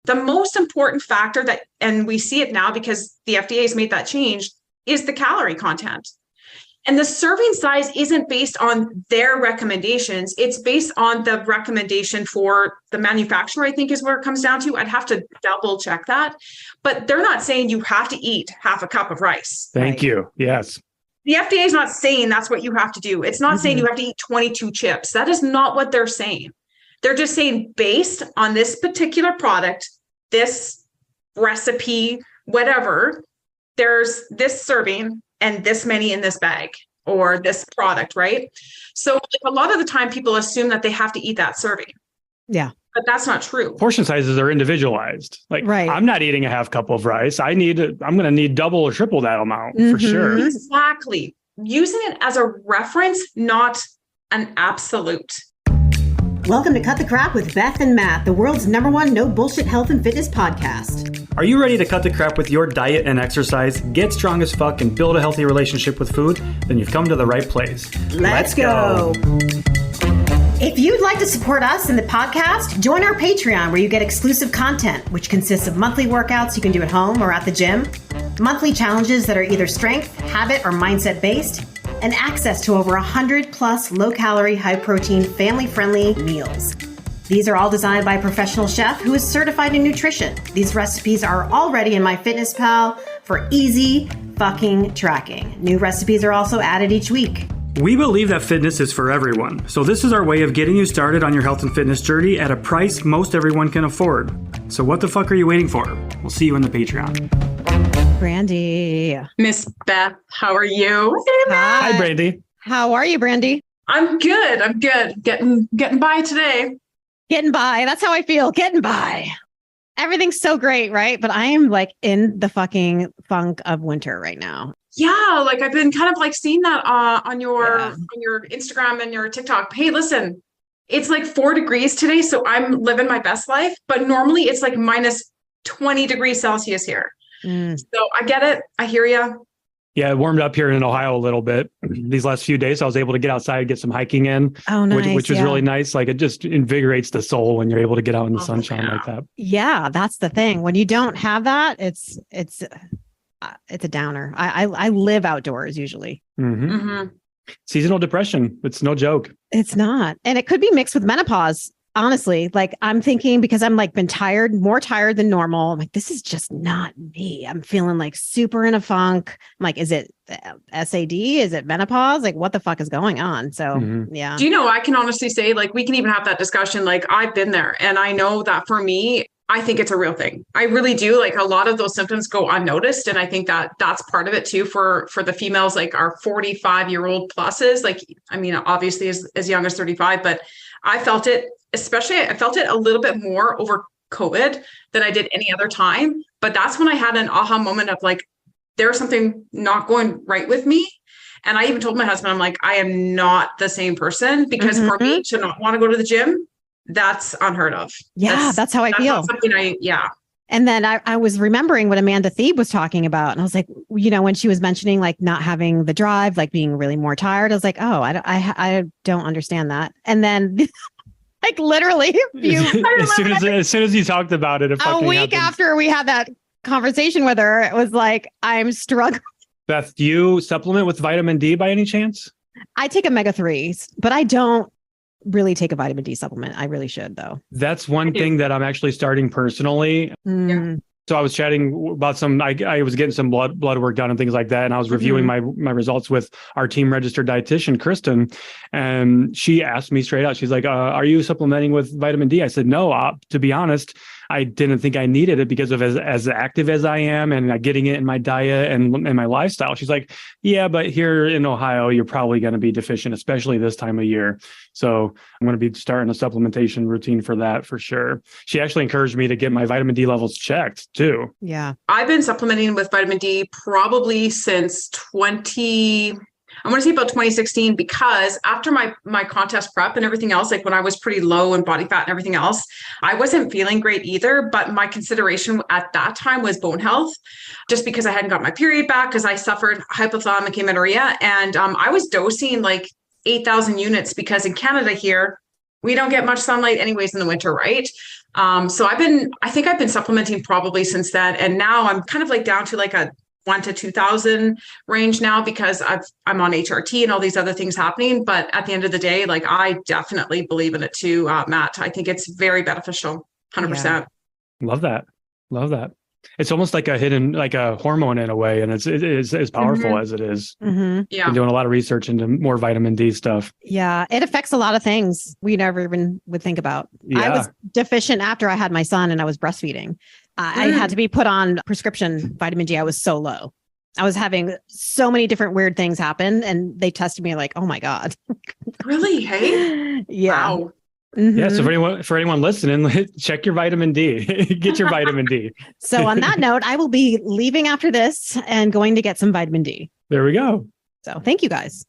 The most important factor and we see it now because the FDA has made that change, is the calorie content. And the serving size isn't based on their recommendations. It's based on the recommendation for the manufacturer, I think is where it comes down to. I'd have to double check that. But they're not saying you have to eat half a cup of rice. Thank you. Yes. The FDA is not saying that's what you have to do. It's not saying you have to eat 22 chips. That is not what they're saying. They're just saying based on this particular product, this recipe, whatever, there's this serving and this many in this bag or this product, right? So a lot of the time people assume that they have to eat that serving. Yeah. But that's not true. Portion sizes are individualized. Like, right. I'm not eating a half cup of rice. I'm going to need double or triple that amount for sure. Exactly. Using it as a reference, not an absolute. Welcome to Cut the Crap with Beth and Matt, the world's #1 no bullshit health and fitness podcast. Are you ready to cut the crap with your diet and exercise, get strong as fuck, and build a healthy relationship with food? Then you've come to the right place. Let's go. If you'd like to support us in the podcast, join our Patreon where you get exclusive content, which consists of monthly workouts you can do at home or at the gym, monthly challenges that are either strength, habit, or mindset based, and access to over 100 plus low-calorie, high-protein, family-friendly meals. These are all designed by a professional chef who is certified in nutrition. These recipes are already in MyFitnessPal for easy fucking tracking. New recipes are also added each week. We believe that fitness is for everyone, so this is our way of getting you started on your health and fitness journey at a price most everyone can afford. So what the fuck are you waiting for? We'll see you in the Patreon. Brandy. Miss Beth, how are you? Hi, Brandy. How are you, Brandy? I'm good. Getting by today. Getting by. That's how I feel. Getting by. Everything's so great, right? But I am like in the fucking funk of winter right now. Yeah, like I've been kind of like seeing that on your Instagram and your TikTok. Hey, listen, it's like 4 degrees today, so I'm living my best life. But normally it's like minus 20 degrees Celsius here. So I get it. I hear you. Yeah, it warmed up here in Ohio a little bit. These last few days, I was able to get outside and get some hiking in, which was really nice. Like it just invigorates the soul when you're able to get out in the sunshine like that. Yeah, that's the thing. When you don't have that, it's a downer. I live outdoors usually. Seasonal depression. It's no joke. It's not. And it could be mixed with menopause. Honestly, like I'm thinking because I'm like been tired, more tired than normal. I'm like, this is just not me. I'm feeling like super in a funk. I'm like, is it SAD? Is it menopause? Like what the fuck is going on? So yeah. Do you know, I can honestly say like, we can even have that discussion. Like I've been there and I know that for me, I think it's a real thing. I really do. Like a lot of those symptoms go unnoticed. And I think that that's part of it too, for the females, like our 45-year-old pluses, like, I mean, obviously as young as 35, but I felt it, I felt it a little bit more over COVID than I did any other time. But that's when I had an aha moment of like, there's something not going right with me. And I even told my husband, I'm like, I am not the same person because for me to not want to go to the gym, that's unheard of. Yeah, that's how I feel. And then I was remembering what Amanda Thebe was talking about. And I was like, you know, when she was mentioning like not having the drive, like being really more tired, I was like, oh, I don't understand that. And then like literally as soon as you talked about it, a week after we had that conversation with her, it was like, I'm struggling. Beth, do you supplement with vitamin D by any chance? I take omega-3s, but I don't really take a vitamin D supplement. I really should though. That's one thing that I'm actually starting personally. So I was chatting about I was getting some blood work done and things like that. And I was reviewing my results with our team registered dietitian, Kristen. And she asked me straight out, she's like, are you supplementing with vitamin D? I said, no, to be honest, I didn't think I needed it because of as active as I am and getting it in my diet and my lifestyle. She's like, yeah, but here in Ohio, you're probably going to be deficient, especially this time of year. So I'm going to be starting a supplementation routine for that for sure. She actually encouraged me to get my vitamin D levels checked too. Yeah. I've been supplementing with vitamin D probably since I want to say about 2016, because after my contest prep and everything else, like when I was pretty low in body fat and everything else, I wasn't feeling great either. But my consideration at that time was bone health, just because I hadn't got my period back because I suffered hypothalamic amenorrhea. And I was dosing like 8,000 units because in Canada here, we don't get much sunlight anyways in the winter, right? So I think I've been supplementing probably since then. And now I'm kind of like down to like a 1 to 2,000 range now because I'm on HRT and all these other things happening. But at the end of the day, like I definitely believe in it too, Matt. I think it's very beneficial, 100%. Love that. Love that. It's almost like a hidden, like a hormone in a way. And it is as powerful as it is. Yeah. Been doing a lot of research into more vitamin D stuff. Yeah. It affects a lot of things we never even would think about. Yeah. I was deficient after I had my son and I was breastfeeding. I had to be put on prescription vitamin D. I was so low. I was having so many different weird things happen and they tested me like, oh my God. Really? Hey? Yeah. Wow. Yeah. So for anyone listening, check your vitamin D. Get your vitamin D. So on that note, I will be leaving after this and going to get some vitamin D. There we go. So thank you guys.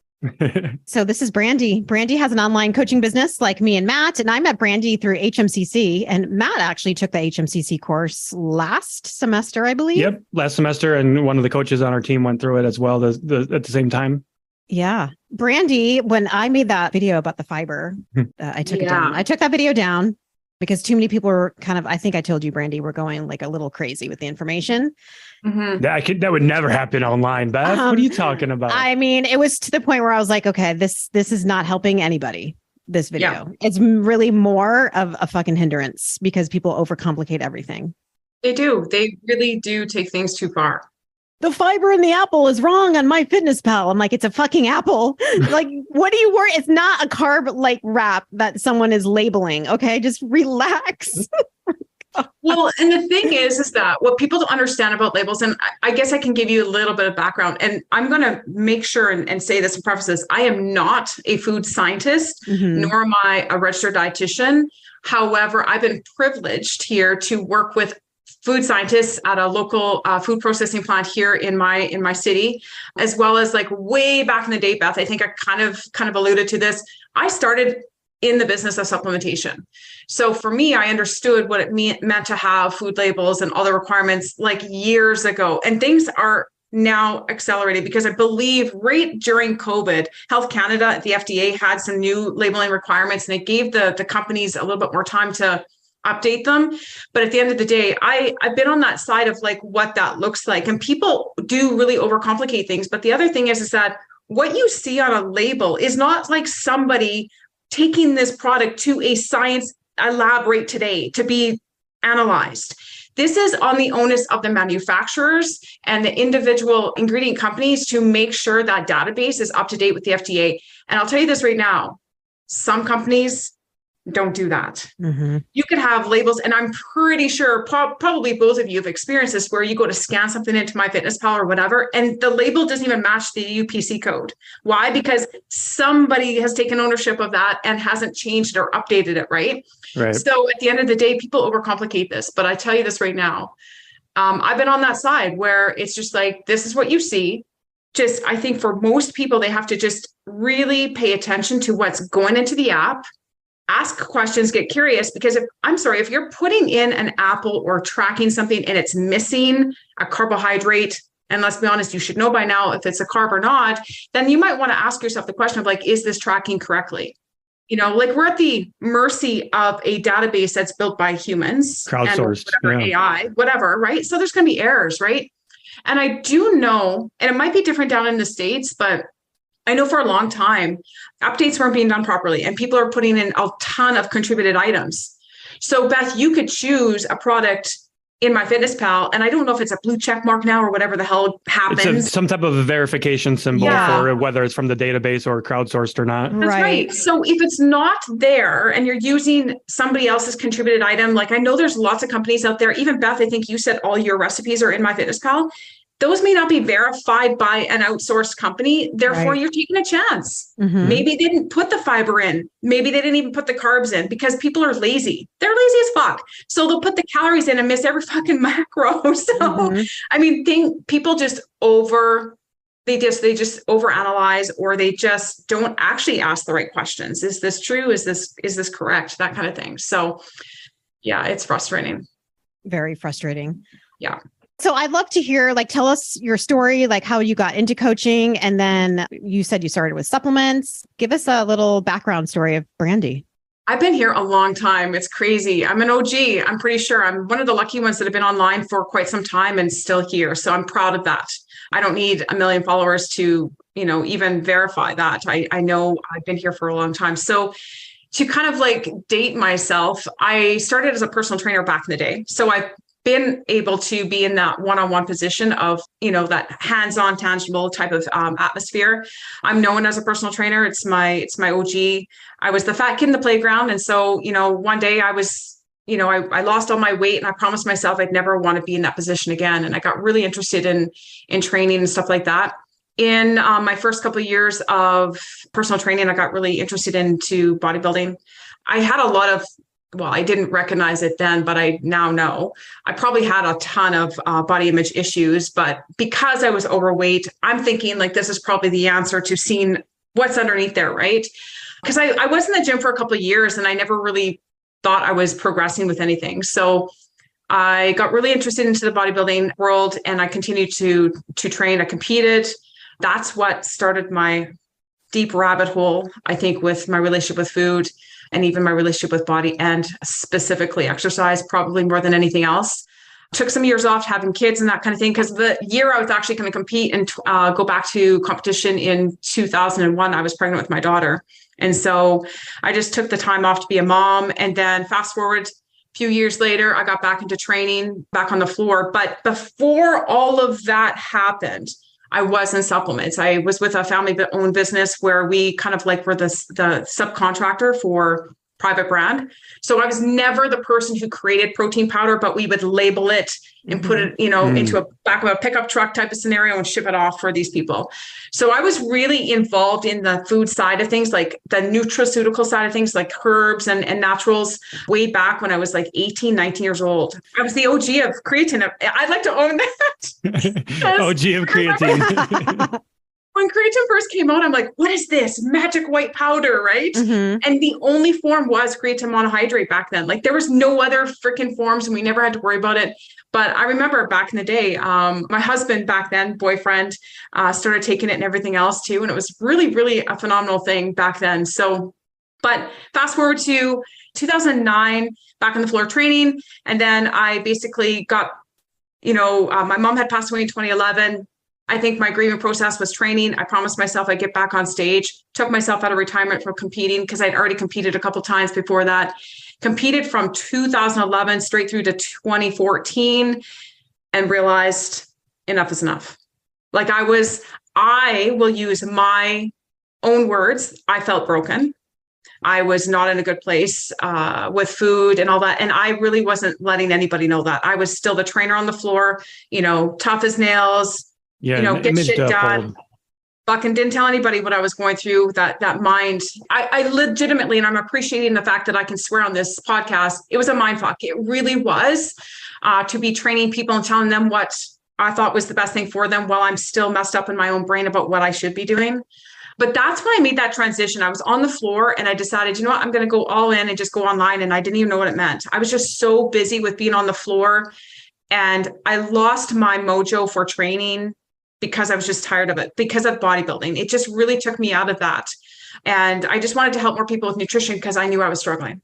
So this is Brandy. Brandy has an online coaching business like me and Matt, and I met Brandy through HMCC, and Matt actually took the HMCC course last semester, I believe. Yep. Last semester. And one of the coaches on our team went through it as well at the same time. Yeah. Brandy, when I made that video about the fiber, I took it down. I took that video down because too many people were kind of, I think I told you, Brandy, we're going like a little crazy with the information. That would never happen online, Beth. What are you talking about? I mean, it was to the point where I was like, okay, this is not helping anybody, this video. Yeah. It's really more of a fucking hindrance because people overcomplicate everything. They do. They really do take things too far. The fiber in the apple is wrong on MyFitnessPal. I'm like, it's a fucking apple. Like, what do you worry? It's not a carb like wrap that someone is labeling. Okay, just relax. Well, and the thing is that what people don't understand about labels, and I guess I can give you a little bit of background, and I'm going to make sure and say this and preface this. I am not a food scientist, nor am I a registered dietitian. However, I've been privileged here to work with food scientists at a local food processing plant here in my city, as well as like way back in the day, Beth, I think I kind of alluded to this. I started in the business of supplementation. So for me, I understood what it meant to have food labels and all the requirements like years ago. And things are now accelerated because I believe right during COVID, Health Canada, the FDA had some new labeling requirements and it gave the companies a little bit more time to update them. But at the end of the day, I've been on that side of like what that looks like. And people do really overcomplicate things. But the other thing is that what you see on a label is not like somebody taking this product to a lab right today to be analyzed. This is on the onus of the manufacturers and the individual ingredient companies to make sure that database is up to date with the FDA. And I'll tell you this right now, some companies don't do that. You could have labels, and I'm pretty sure probably both of you have experienced this, where you go to scan something into MyFitnessPal or whatever, and the label doesn't even match the UPC code. Why? Because somebody has taken ownership of that and hasn't changed or updated it, right? So at the end of the day, people overcomplicate this. But I tell you this right now, I've been on that side where it's just like, this is what you see. Just, I think for most people, they have to just really pay attention to what's going into the app. Ask questions, get curious, because if you're putting in an apple or tracking something and it's missing a carbohydrate, and let's be honest, you should know by now if it's a carb or not, then you might want to ask yourself the question of like, is this tracking correctly? You know, like we're at the mercy of a database that's built by humans, crowdsourced, AI, whatever, right? So there's going to be errors, right? And I do know, and it might be different down in the States, but I know for a long time, updates weren't being done properly and people are putting in a ton of contributed items. So Beth, you could choose a product in MyFitnessPal, and I don't know if it's a blue check mark now or whatever the hell happens. It's some type of a verification symbol for whether it's from the database or crowdsourced or not. That's right. So if it's not there and you're using somebody else's contributed item, like I know there's lots of companies out there, even Beth, I think you said all your recipes are in MyFitnessPal. Those may not be verified by an outsourced company. Therefore, you're taking a chance. Maybe they didn't put the fiber in. Maybe they didn't even put the carbs in because people are lazy. They're lazy as fuck. So they'll put the calories in and miss every fucking macro. So, I mean, people just they just overanalyze, or they just don't actually ask the right questions. Is this true? Is this correct? That kind of thing. So yeah, it's frustrating. Very frustrating. Yeah. So I'd love to hear, like, tell us your story, like how you got into coaching. And then you said you started with supplements. Give us a little background story of Brandy. I've been here a long time. It's crazy. I'm an OG. I'm pretty sure I'm one of the lucky ones that have been online for quite some time and still here. So I'm proud of that. I don't need a million followers to, even verify that. I know I've been here for a long time. So to kind of like date myself, I started as a personal trainer back in the day. So I've been able to be in that one-on-one position of, that hands-on, tangible type of atmosphere. I'm known as a personal trainer. It's my OG. I was the fat kid in the playground. And so, one day I was, I lost all my weight and I promised myself I'd never want to be in that position again. And I got really interested in training and stuff like that. In my first couple of years of personal training, I got really interested into bodybuilding. I had a lot of, I didn't recognize it then, but I now know I probably had a ton of body image issues, but because I was overweight, I'm thinking like, this is probably the answer to seeing what's underneath there, right? Because I was in the gym for a couple of years and I never really thought I was progressing with anything. So I got really interested into the bodybuilding world and I continued to train. I competed. That's what started my deep rabbit hole, I think, with my relationship with food and even my relationship with body and specifically exercise, probably more than anything else. Took some years off having kids and that kind of thing, because the year I was actually going to compete and go back to competition in 2001, I was pregnant with my daughter. And so I just took the time off to be a mom. And then fast forward a few years later, I got back into training, back on the floor. But before all of that happened, I was in supplements. I was with a family-owned business where we kind of like were the subcontractor for private brand. So I was never the person who created protein powder, but we would label it and put it, into a back of a pickup truck type of scenario and ship it off for these people. So I was really involved in the food side of things, like the nutraceutical side of things, like herbs and naturals way back when I was like 18, 19 years old. I was the OG of creatine. I'd like to own that. OG of creatine. When creatine first came out, I'm like, what is this magic white powder, right? Mm-hmm. And the only form was creatine monohydrate back then. Like there was no other freaking forms and we never had to worry about it. But I remember back in the day, my husband back then, boyfriend, started taking it and everything else too. And it was really, really a phenomenal thing back then. So, but fast forward to 2009, back on the floor training. And then I basically got, my mom had passed away in 2011. I think my grieving process was training. I promised myself I'd get back on stage, took myself out of retirement from competing because I'd already competed a couple times before that. Competed from 2011 straight through to 2014 and realized enough is enough. Like I will use my own words. I felt broken. I was not in a good place with food and all that. And I really wasn't letting anybody know that. I was still the trainer on the floor, tough as nails. Get shit done. Fucking didn't tell anybody what I was going through. That mind, I legitimately, and I'm appreciating the fact that I can swear on this podcast. It was a mind fuck. It really was to be training people and telling them what I thought was the best thing for them while I'm still messed up in my own brain about what I should be doing. But that's when I made that transition. I was on the floor and I decided, I'm going to go all in and just go online. And I didn't even know what it meant. I was just so busy with being on the floor and I lost my mojo for training because I was just tired of it, because of bodybuilding. It just really took me out of that. And I just wanted to help more people with nutrition because I knew I was struggling.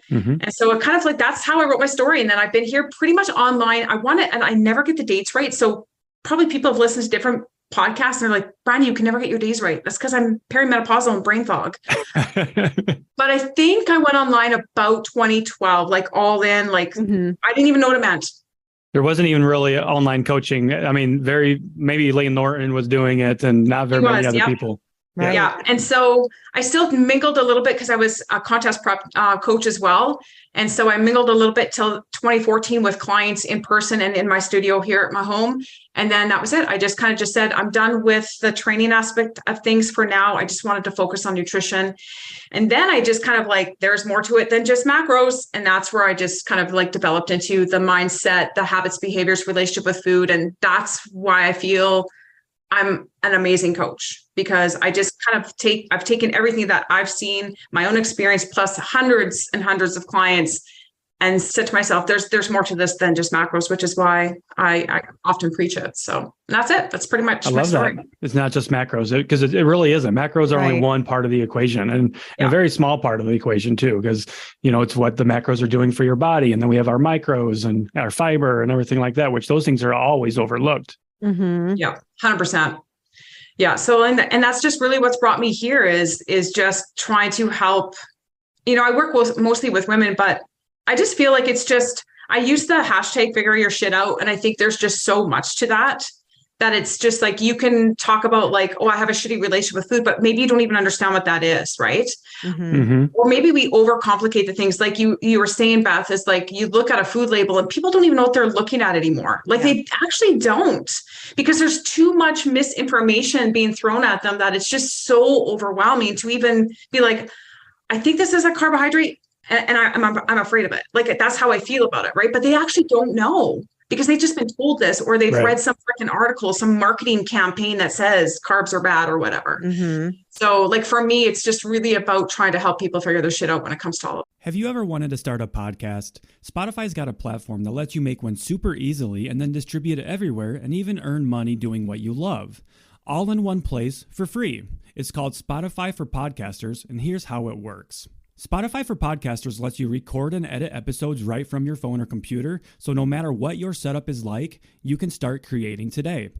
Mm-hmm. And so it kind of like, that's how I wrote my story. And then I've been here pretty much online. And I never get the dates right. So probably people have listened to different podcasts and they're like, Brandy, you can never get your days right. That's because I'm perimenopausal and brain fog. But I think I went online about 2012, like all in, like I didn't even know what it meant. There wasn't even really online coaching. I mean, maybe Lane Norton was doing it and not very many other people. Right. Yeah. And so I still mingled a little bit because I was a contest prep coach as well. And so I mingled a little bit till 2014 with clients in person and in my studio here at my home. And then that was it. I just kind of said, I'm done with the training aspect of things for now. I just wanted to focus on nutrition. And then I just kind of like, there's more to it than just macros. And that's where I just kind of like developed into the mindset, the habits, behaviors, relationship with food. And that's why I feel I'm an amazing coach, because I just kind of I've taken everything that I've seen, my own experience, plus hundreds and hundreds of clients, and said to myself, there's more to this than just macros, which is why I often preach it. So that's it. That's pretty much my story. That. It's not just macros, because it really isn't. Macros are only one part of the equation, and a very small part of the equation too, because, it's what the macros are doing for your body. And then we have our micros and our fiber and everything like that, which those things are always overlooked. Mm-hmm. Yeah, 100%. Yeah. So, and that's just really what's brought me here is just trying to help. I work mostly with women, but I just feel like I use the hashtag figure your shit out. And I think there's just so much to that it's just like, you can talk about like, oh, I have a shitty relationship with food, but maybe you don't even understand what that is. Right. Mm-hmm. Mm-hmm. Or maybe we overcomplicate the things. Like you were saying, Beth, is like, you look at a food label and people don't even know what they're looking at anymore. Like they actually don't, because there's too much misinformation being thrown at them that it's just so overwhelming to even be like, I think this is a carbohydrate. And I'm afraid of it. Like, that's how I feel about it. Right. But they actually don't know because they've just been told this, or they've read some freaking article, some marketing campaign that says carbs are bad or whatever. Mm-hmm. So like, for me, it's just really about trying to help people figure their shit out when it comes to all of it. Have you ever wanted to start a podcast? Spotify's got a platform that lets you make one super easily and then distribute it everywhere and even earn money doing what you love. All in one place for free. It's called Spotify for Podcasters, and here's how it works. Spotify for Podcasters lets you record and edit episodes right from your phone or computer, so no matter what your setup is like, you can start creating today.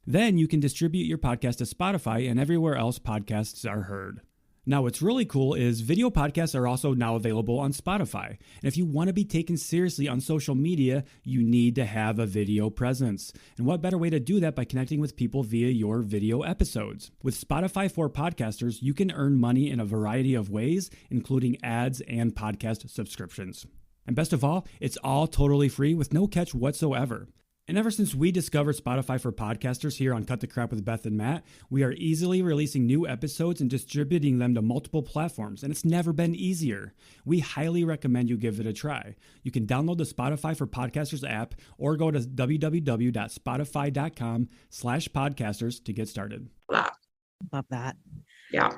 Then you can distribute your podcast to Spotify and everywhere else podcasts are heard. Now, what's really cool is video podcasts are also now available on Spotify. And if you want to be taken seriously on social media, you need to have a video presence. And what better way to do that by connecting with people via your video episodes? With Spotify for Podcasters, you can earn money in a variety of ways, including ads and podcast subscriptions. And best of all, it's all totally free with no catch whatsoever. And ever since we discovered Spotify for Podcasters here on Cut the Crap with Beth and Matt, we are easily releasing new episodes and distributing them to multiple platforms, and it's never been easier. We highly recommend you give it a try. You can download the Spotify for Podcasters app or go to www.spotify.com/podcasters to get started. Love that. Yeah.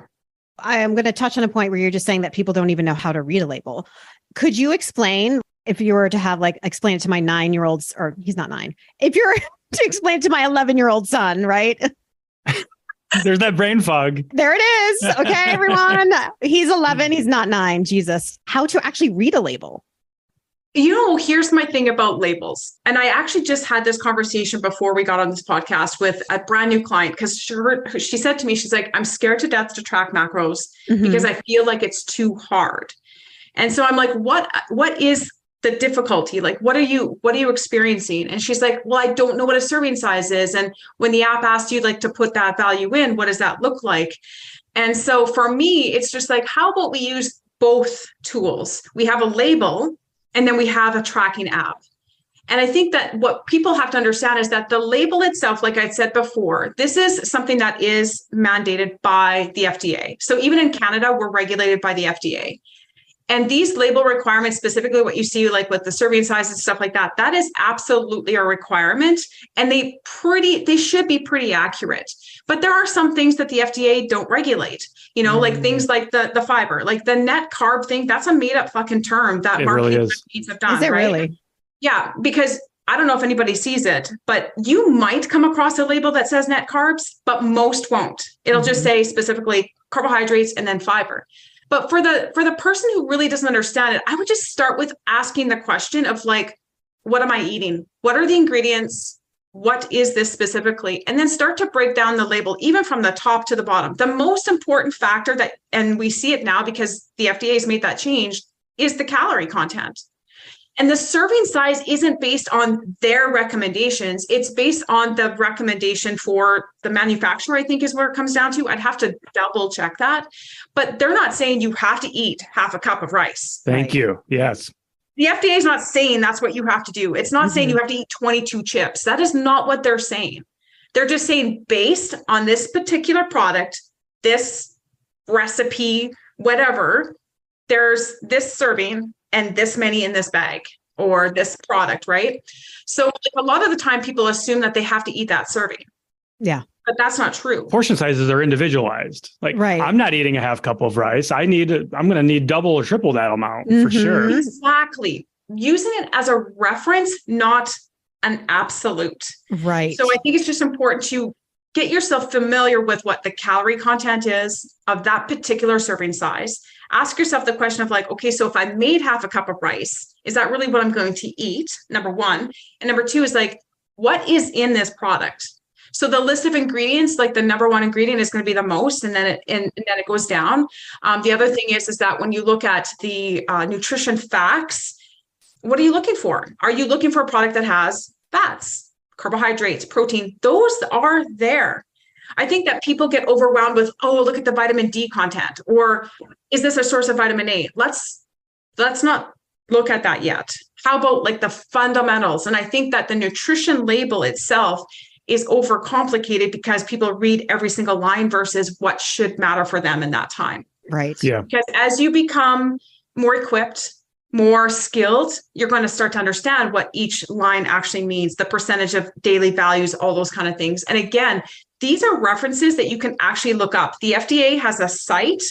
I am going to touch on a point where you're just saying that people don't even know how to read a label. Could you explain, if you were to have explain it to my 9-year-old, or he's not 9, if you're to explain it to my 11-year-old son, right? There's that brain fog. There it is. Okay, everyone. He's 11. He's not 9. Jesus. How to actually read a label. Here's my thing about labels. And I actually just had this conversation before we got on this podcast with a brand new client, because she said to me, she's like, I'm scared to death to track macros because I feel like it's too hard. And so I'm like, what is the difficulty? Like, what are you experiencing? And she's like, well, I don't know what a serving size is. And when the app asked you to put that value in, what does that look like? And so for me, it's just like, how about we use both tools? We have a label and then we have a tracking app. And I think that what people have to understand is that the label itself, like I said before, this is something that is mandated by the FDA. So even in Canada, we're regulated by the FDA. And these label requirements, specifically what you see with the serving size and stuff like that, that is absolutely a requirement. And they should be pretty accurate. But there are some things that the FDA don't regulate, like things like the fiber, like the net carb thing. That's a made up fucking term that marketing companies have done. Is it right? Really? Yeah, because I don't know if anybody sees it, but you might come across a label that says net carbs, but most won't. It'll just say specifically carbohydrates and then fiber. But for the person who really doesn't understand it, I would just start with asking the question of what am I eating? What are the ingredients? What is this specifically? And then start to break down the label, even from the top to the bottom. The most important factor and we see it now because the FDA has made that change, is the calorie content. And the serving size isn't based on their recommendations. It's based on the recommendation for the manufacturer, I think is where it comes down to. I'd have to double check that. But they're not saying you have to eat half a cup of rice. Thank you. Yes. The FDA is not saying that's what you have to do. It's not saying you have to eat 22 chips. That is not what they're saying. They're just saying based on this particular product, this recipe, whatever, there's this serving and this many in this bag or this product, right? So a lot of the time people assume that they have to eat that serving. Yeah. But that's not true. Portion sizes are individualized. Right. I'm not eating a half cup of rice. I'm going to need double or triple that amount for sure. Exactly. using it as a reference, not an absolute. Right. So I think it's just important to get yourself familiar with what the calorie content is of that particular serving size. Ask yourself the question of like, okay, so if I made half a cup of rice, is that really what I'm going to eat? Number one. And number two is like, what is in this product? So the list of ingredients, like the number one ingredient is going to be the most, and then it goes down. The other thing is that when you look at the nutrition facts, what are you looking for? Are you looking for a product that has fats, carbohydrates, protein? Those are there. I think that people get overwhelmed with, oh, look at the vitamin D content, or is this a source of vitamin A? Let's not look at that yet. How about like the fundamentals? And I think that the nutrition label itself is overcomplicated because people read every single line versus what should matter for them in that time. Right. Yeah. Because as you become more equipped, more skilled, you're going to start to understand what each line actually means, the percentage of daily values, all those kind of things. And again, these are references that you can actually look up. The FDA has a site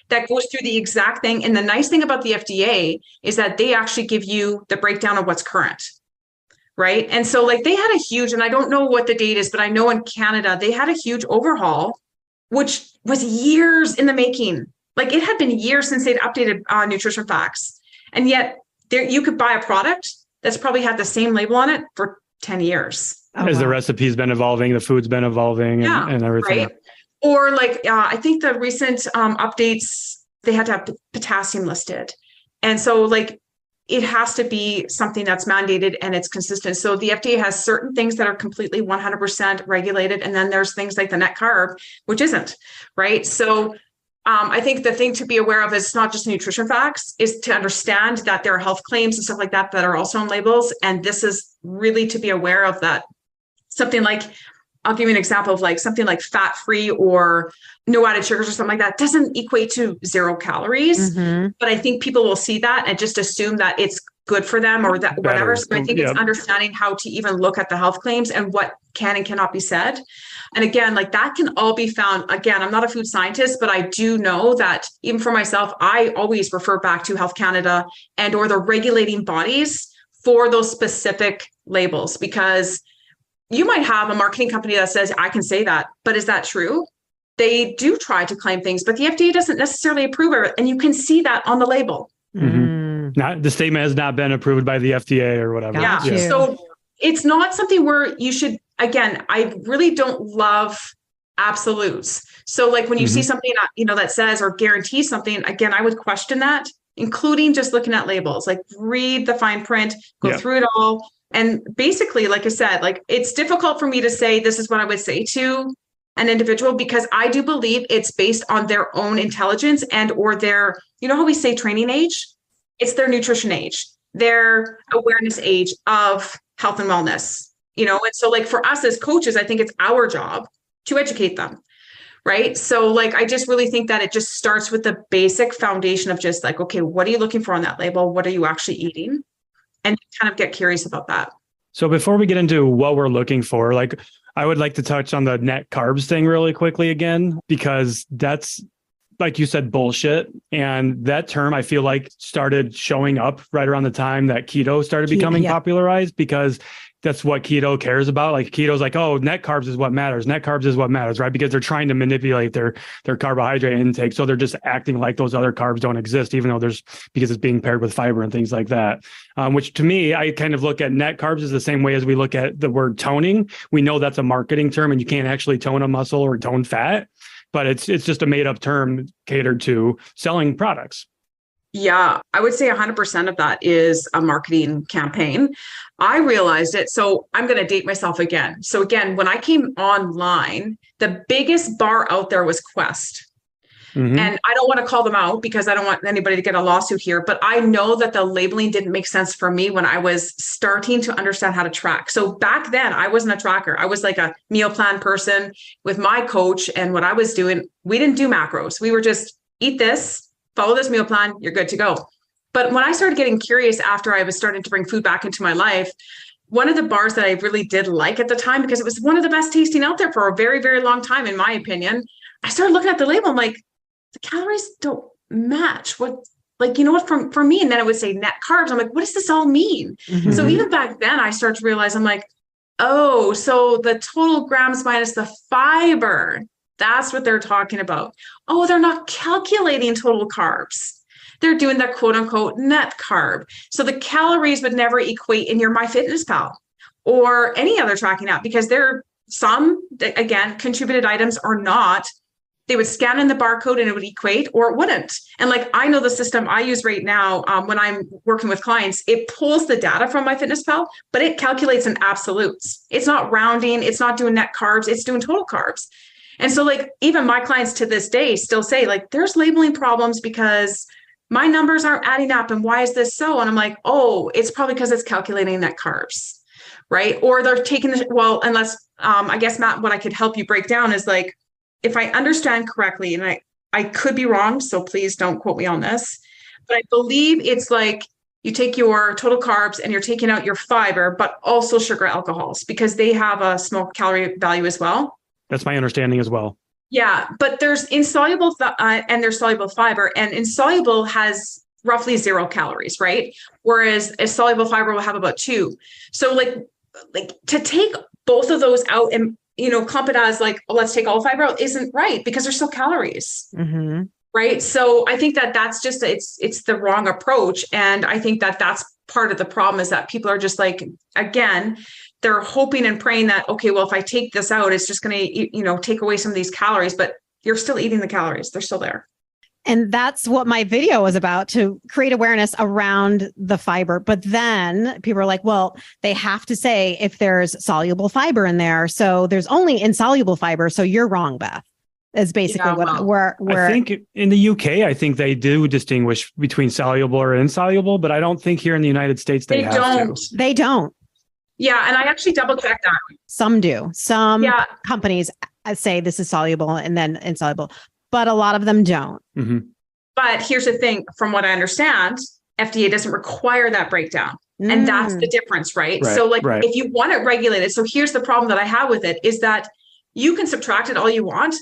that goes through the exact thing. And the nice thing about the FDA is that they actually give you the breakdown of what's current. Right. And so like they had a huge, and I don't know what the date is, but I know in Canada, they had a huge overhaul, which was years in the making. Like it had been years since they'd updated nutrition facts. And yet there, you could buy a product that's probably had the same label on it for 10 years. As the recipe's been evolving, the food's been evolving and everything. Right. Or like, I think the recent updates, they had to have potassium listed. And so like, it has to be something that's mandated and it's consistent. So the FDA has certain things that are completely 100% regulated. And then there's things like the net carb, which isn't, right? So I think the thing to be aware of is not just nutrition facts, is to understand that there are health claims and stuff like that that are also on labels. And this is really to be aware of that. Something like, I'll give you an example of like something like fat-free or no added sugars or something like that doesn't equate to 0 calories. Mm-hmm. But I think people will see that and just assume that it's good for them or that whatever. So I think it's understanding how to even look at the health claims and what can and cannot be said. And again, like that can all be found. Again, I'm not a food scientist, but I do know that even for myself, I always refer back to Health Canada and or the regulating bodies for those specific labels, because you might have a marketing company that says, I can say that, but is that true? They do try to claim things, but the FDA doesn't necessarily approve it. And you can see that on the label. Mm-hmm. The statement has not been approved by the FDA or whatever. Yeah. So it's not something where you should, again, I really don't love absolutes. So like when you see something, that says or guarantees something, again, I would question that, including just looking at labels, like read the fine print, go through it all. And basically, like I said, like it's difficult for me to say this is what I would say to an individual, because I do believe it's based on their own intelligence and or their, how we say training age? It's their nutrition age, their awareness age of health and wellness, and so like for us as coaches, I think it's our job to educate them. Right. So like, I just really think that it just starts with the basic foundation of just like, okay, what are you looking for on that label? What are you actually eating? And kind of get curious about that. So before we get into what we're looking for, like I would like to touch on the net carbs thing really quickly again, because that's, like you said, bullshit. And that term I feel like started showing up right around the time that keto started becoming popularized, because that's what keto cares about. Like keto's like, oh, net carbs is what matters. Net carbs is what matters, right? Because they're trying to manipulate their carbohydrate intake. So they're just acting like those other carbs don't exist, even though because it's being paired with fiber and things like that. Which to me, I kind of look at net carbs as the same way as we look at the word toning. We know that's a marketing term and you can't actually tone a muscle or tone fat, but it's just a made up term catered to selling products. Yeah, I would say 100% of that is a marketing campaign. I realized it. So I'm going to date myself again. So again, when I came online, the biggest bar out there was Quest. Mm-hmm. And I don't want to call them out because I don't want anybody to get a lawsuit here, but I know that the labeling didn't make sense for me when I was starting to understand how to track. So back then I wasn't a tracker. I was like a meal plan person with my coach. And what I was doing, we didn't do macros. We were just eat this, follow this meal plan, you're good to go. But when I started getting curious after I was starting to bring food back into my life, one of the bars that I really did like at the time, because it was one of the best tasting out there for a very, very long time, in my opinion, I started looking at the label. I'm like, the calories don't match what like, you know what, for me, and then it would say net carbs. I'm like, what does this all mean? Mhm. So even back then I start to realize, I'm like, oh, so the total grams minus the fiber, that's what they're talking about. Oh, they're not calculating total carbs. They're doing the quote unquote net carb. So the calories would never equate in your MyFitnessPal or any other tracking app, because there are some, again, contributed items are not. They would scan in the barcode and it would equate, or it wouldn't. And like, I know the system I use right now when I'm working with clients, it pulls the data from MyFitnessPal, but it calculates in absolutes. It's not rounding. It's not doing net carbs. It's doing total carbs. And so like, even my clients to this day still say like, there's labeling problems because my numbers aren't adding up. And why is this so? And I'm like, oh, it's probably because it's calculating net carbs, right? Or they're taking unless, I guess, Matt, what I could help you break down is like, if I understand correctly, and I could be wrong, so please don't quote me on this, but I believe it's like you take your total carbs and you're taking out your fiber, but also sugar alcohols, because they have a small calorie value as well. That's my understanding as well. Yeah, but there's insoluble and there's soluble fiber, and insoluble has roughly 0 calories, right? Whereas a soluble fiber will have about 2. So like to take both of those out and clump it as like, oh, let's take all fiber out isn't right, because there's still calories, Mm-hmm. right? So I think that's just, it's the wrong approach. And I think that's part of the problem, is that people are just like, again, they're hoping and praying that, okay, well, if I take this out, it's just going to, take away some of these calories, but you're still eating the calories. They're still there. And that's what my video was about, to create awareness around the fiber. But then people are like, well, they have to say if there's soluble fiber in there. So there's only insoluble fiber. So you're wrong, Beth, is basically where I think in the UK, I think they do distinguish between soluble or insoluble, but I don't think here in the United States they have to. They don't. Yeah. And I actually double checked that. Some do. Some companies say this is soluble and then insoluble, but a lot of them don't. Mm-hmm. But here's the thing, from what I understand, FDA doesn't require that breakdown. And that's the difference, right? So like, if you want it regulated, so here's the problem that I have with it, is that you can subtract it all you want,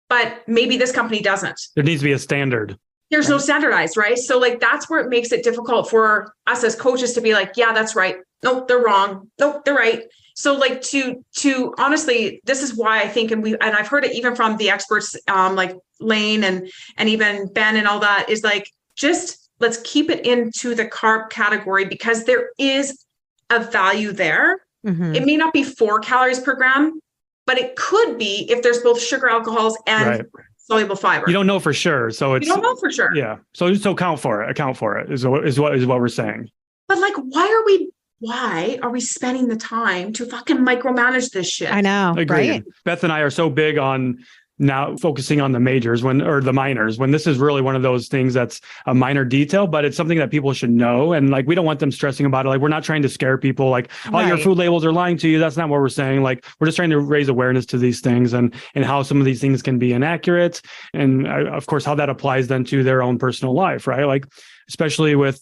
but maybe this company doesn't. There needs to be a standard. There's no standardized, right? So like, that's where it makes it difficult for us as coaches to be like, yeah, that's right. Nope, they're wrong. Nope, they're right. So like to honestly, this is why I think, and I've heard it even from the experts, like Lane and even Ben and all that, is like, just let's keep it into the carb category, because there is a value there. Mm-hmm. It may not be 4 calories per gram, but it could be if there's both sugar alcohols and soluble fiber. You don't know for sure. So you don't know for sure. Yeah. So account for it is what we're saying. But like, why are we spending the time to fucking micromanage this shit? I know. Agreed. Right? Beth and I are so big on now focusing on the majors or the minors, when this is really one of those things that's a minor detail, but it's something that people should know. And like, we don't want them stressing about it. Like, we're not trying to scare people like, oh, your food labels are lying to you. That's not what we're saying. Like, we're just trying to raise awareness to these things and how some of these things can be inaccurate. And of course, how that applies then to their own personal life, right? Like, especially with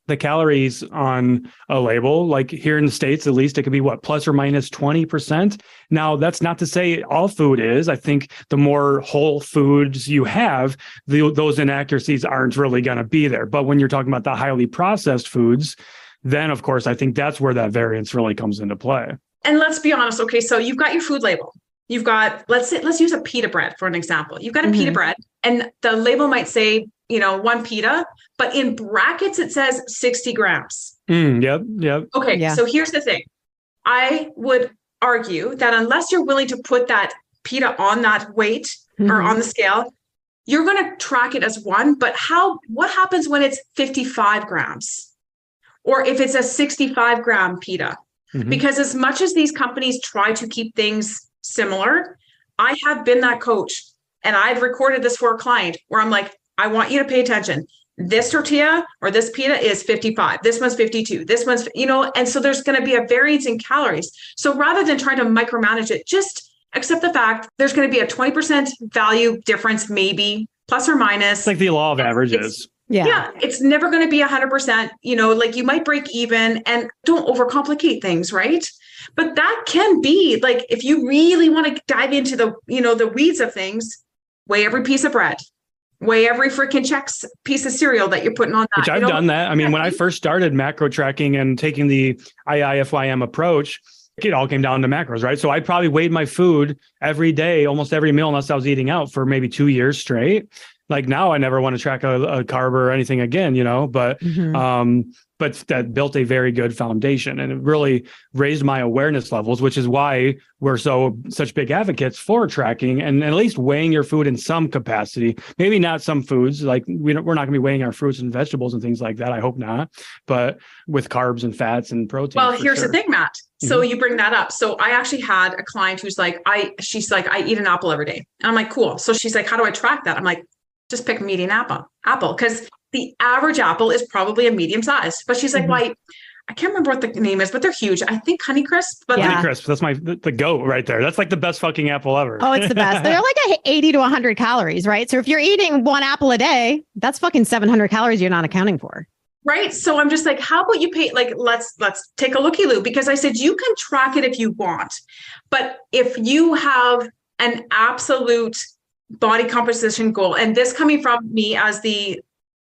the calories on a label, like here in the States, at least, it could be plus or minus 20%. Now, that's not to say all food is. I think the more whole foods you have, those inaccuracies aren't really going to be there. But when you're talking about the highly processed foods, then of course, I think that's where that variance really comes into play. And let's be honest. Okay. So you've got your food label. You've got, let's use a pita bread for an example. You've got a pita bread, and the label might say, 1 pita, but in brackets, it says 60 grams. Yep. Okay. Yeah. So here's the thing. I would argue that unless you're willing to put that pita on that weight or on the scale, you're going to track it as 1. But what happens when it's 55 grams? Or if it's a 65 gram pita? Mm-hmm. Because as much as these companies try to keep things similar, I have been that coach, and I've recorded this for a client where I'm like, I want you to pay attention. This tortilla or this pita is 55. This one's 52. This one's, and so there's going to be a variance in calories. So rather than trying to micromanage it, just accept the fact there's going to be a 20% value difference, maybe plus or minus. It's like the law of averages. Yeah. It's never going to be 100%, like you might break even, and don't overcomplicate things. Right. But that can be like, if you really want to dive into the, the weeds of things, weigh every piece of bread. weigh every freaking piece of cereal that you're putting on that. Which I've done that. I mean, when I first started macro tracking and taking the IIFYM approach, it all came down to macros, right? So I probably weighed my food every day, almost every meal, unless I was eating out for maybe 2 years straight. Like now I never want to track a carb or anything again, but that built a very good foundation, and it really raised my awareness levels, which is why we're such big advocates for tracking and at least weighing your food in some capacity. Maybe not some foods, like we're not going to be weighing our fruits and vegetables and things like that. I hope not, but with carbs and fats and protein. Well, here's the thing, Matt. So you bring that up. So I actually had a client who's like, I eat an apple every day. And I'm like, cool. So she's like, how do I track that? I'm like, just pick a median apple. Because the average apple is probably a medium size. But she's like, why? I can't remember what the name is, but they're huge. I think Honeycrisp. But Honeycrisp, that's the goat right there. That's like the best fucking apple ever. Oh, it's the best. They're like 80 to 100 calories, right? So if you're eating one apple a day, that's fucking 700 calories you're not accounting for. Right. So I'm just like, how about you pay? Like, let's take a looky-loo, because I said, you can track it if you want. But if you have an absolute body composition goal, and this coming from me as the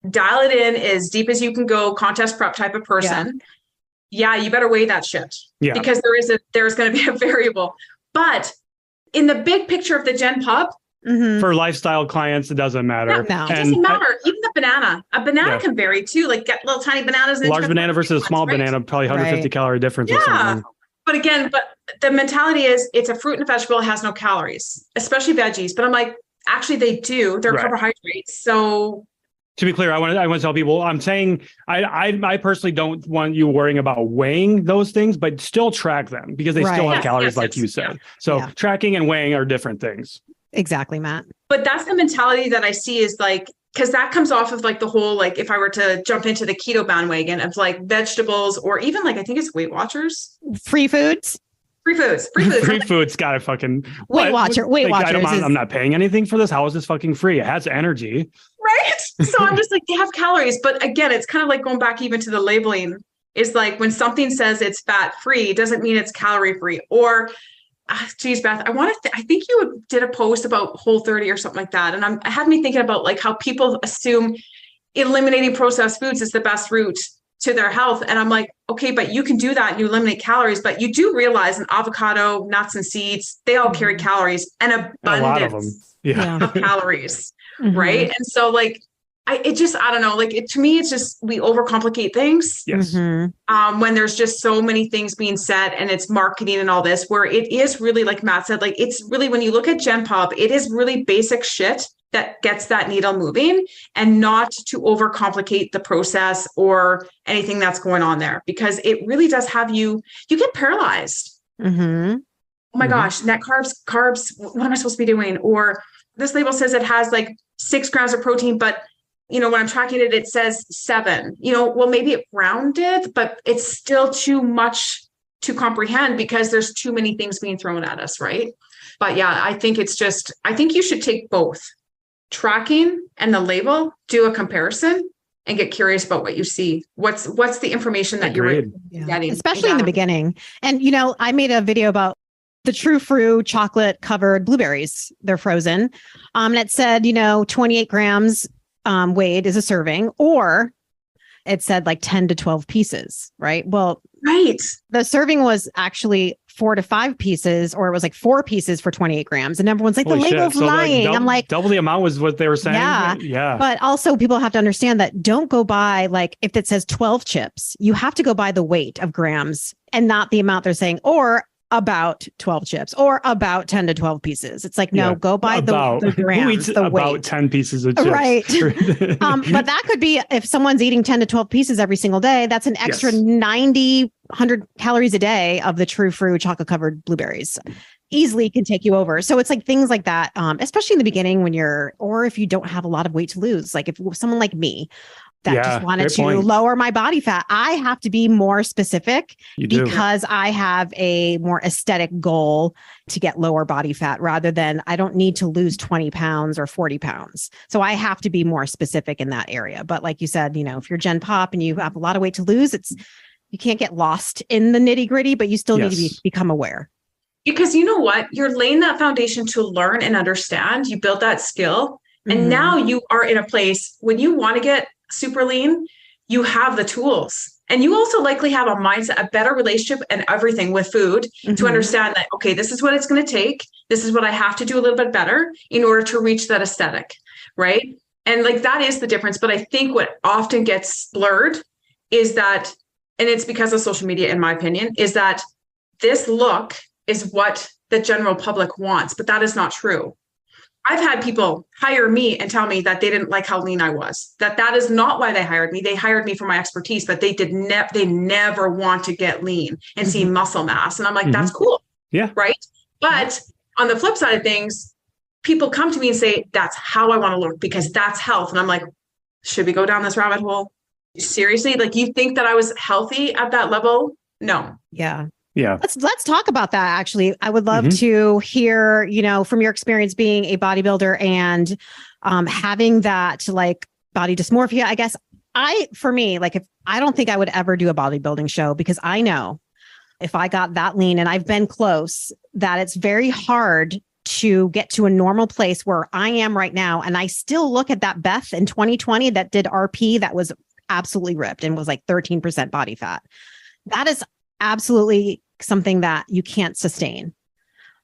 dial it in as deep as you can go contest prep type of person, you better weigh that shit. Yeah. Because there's going to be a variable. But in the big picture of the Gen Pub, for lifestyle clients, it doesn't matter. No, it doesn't matter. Even the banana. A banana can vary too. Like get little tiny bananas. Large banana versus a small banana, probably 150 calorie difference. Yeah. But the mentality is it's a fruit and a vegetable. It has no calories, especially veggies. But I'm like, actually they do. They're carbohydrates. So to be clear, I want to tell people, I'm saying I personally don't want you worrying about weighing those things, but still track them because they still have calories, like you said. Yeah. So tracking and weighing are different things. Exactly, Matt. But that's the mentality that I see is like, because that comes off of like the whole, like if I were to jump into the keto bandwagon of like vegetables or even like, I think it's Weight Watchers. Free foods. Free foods. Free foods got to fucking Weight Watchers. I'm not paying anything for this. How is this fucking free? It has energy. Right. So I'm just like, they have calories. But again, it's kind of like going back even to the labeling is like when something says it's fat free, doesn't mean it's calorie free. Or geez, Beth, I think you did a post about Whole30 or something like that. And it had me thinking about like how people assume eliminating processed foods is the best route to their health. And I'm like, okay, but you can do that and you eliminate calories, but you do realize an avocado, nuts and seeds, they all carry calories and abundance a lot of them. Of calories. Right. And so like, I don't know, like to me, it's just, we overcomplicate things. Yes. When there's just so many things being said and it's marketing and all this, where it is really, like Matt said, like, it's really, when you look at Gen Pop, it is really basic shit that gets that needle moving and not to overcomplicate the process or anything that's going on there, because it really does have you get paralyzed. Oh my gosh, net carbs, what am I supposed to be doing? Or this label says it has like 6 grams of protein, but when I'm tracking it, it says 7, well, maybe it rounded, but it's still too much to comprehend because there's too many things being thrown at us. Right. But yeah, I think you should take both tracking and the label, do a comparison and get curious about what you see. What's the information that you're getting, especially in the beginning. And, I made a video about the True Fruit chocolate covered blueberries. They're frozen. And it said, 28 grams weighed is a serving, or it said like 10 to 12 pieces, right? Well, the serving was actually 4 to 5 pieces, or it was like 4 pieces for 28 grams. And everyone's like, the label's lying. I'm like, double the amount was what they were saying. Yeah. But also people have to understand that don't go by, like if it says 12 chips, you have to go by the weight of grams and not the amount they're saying, or about 12 chips or about 10 to 12 pieces. It's like, no, go by the grams, the weight. About 10 pieces of chips. Right. But that could be, if someone's eating 10 to 12 pieces every single day, that's an extra 90, 100 calories a day of the True Fruit chocolate covered blueberries. Easily can take you over. So it's like things like that, especially in the beginning or if you don't have a lot of weight to lose, like if someone like me that just wanted to lower my body fat, I have to be more specific because I have a more aesthetic goal to get lower body fat rather than I don't need to lose 20 pounds or 40 pounds. So I have to be more specific in that area. But like you said, if you're Gen Pop and you have a lot of weight to lose, you can't get lost in the nitty gritty, but you still need to become aware. Because you know what? You're laying that foundation to learn and understand. You build that skill. And now you are in a place when you want to get super lean, you have the tools. And you also likely have a mindset, a better relationship and everything with food to understand that, okay, this is what it's going to take. This is what I have to do a little bit better in order to reach that aesthetic, right? And like, that is the difference. But I think what often gets blurred is that, and it's because of social media, in my opinion, is that this look is what the general public wants, but that is not true. I've had people hire me and tell me that they didn't like how lean I was, that is not why they hired me. They hired me for my expertise, but they never want to get lean and see muscle mass. And I'm like, that's cool. Yeah. Right. But on the flip side of things, people come to me and say, that's how I want to look because that's health. And I'm like, should we go down this rabbit hole? Seriously? Like, you think that I was healthy at that level? No. Yeah. Yeah. Let's talk about that. Actually, I would love to hear, from your experience being a bodybuilder and having that like body dysmorphia. I guess if I don't think I would ever do a bodybuilding show because I know if I got that lean, and I've been close, that it's very hard to get to a normal place where I am right now. And I still look at that Beth in 2020 that did RP that was absolutely ripped and was like 13% body fat. That is absolutely something that you can't sustain.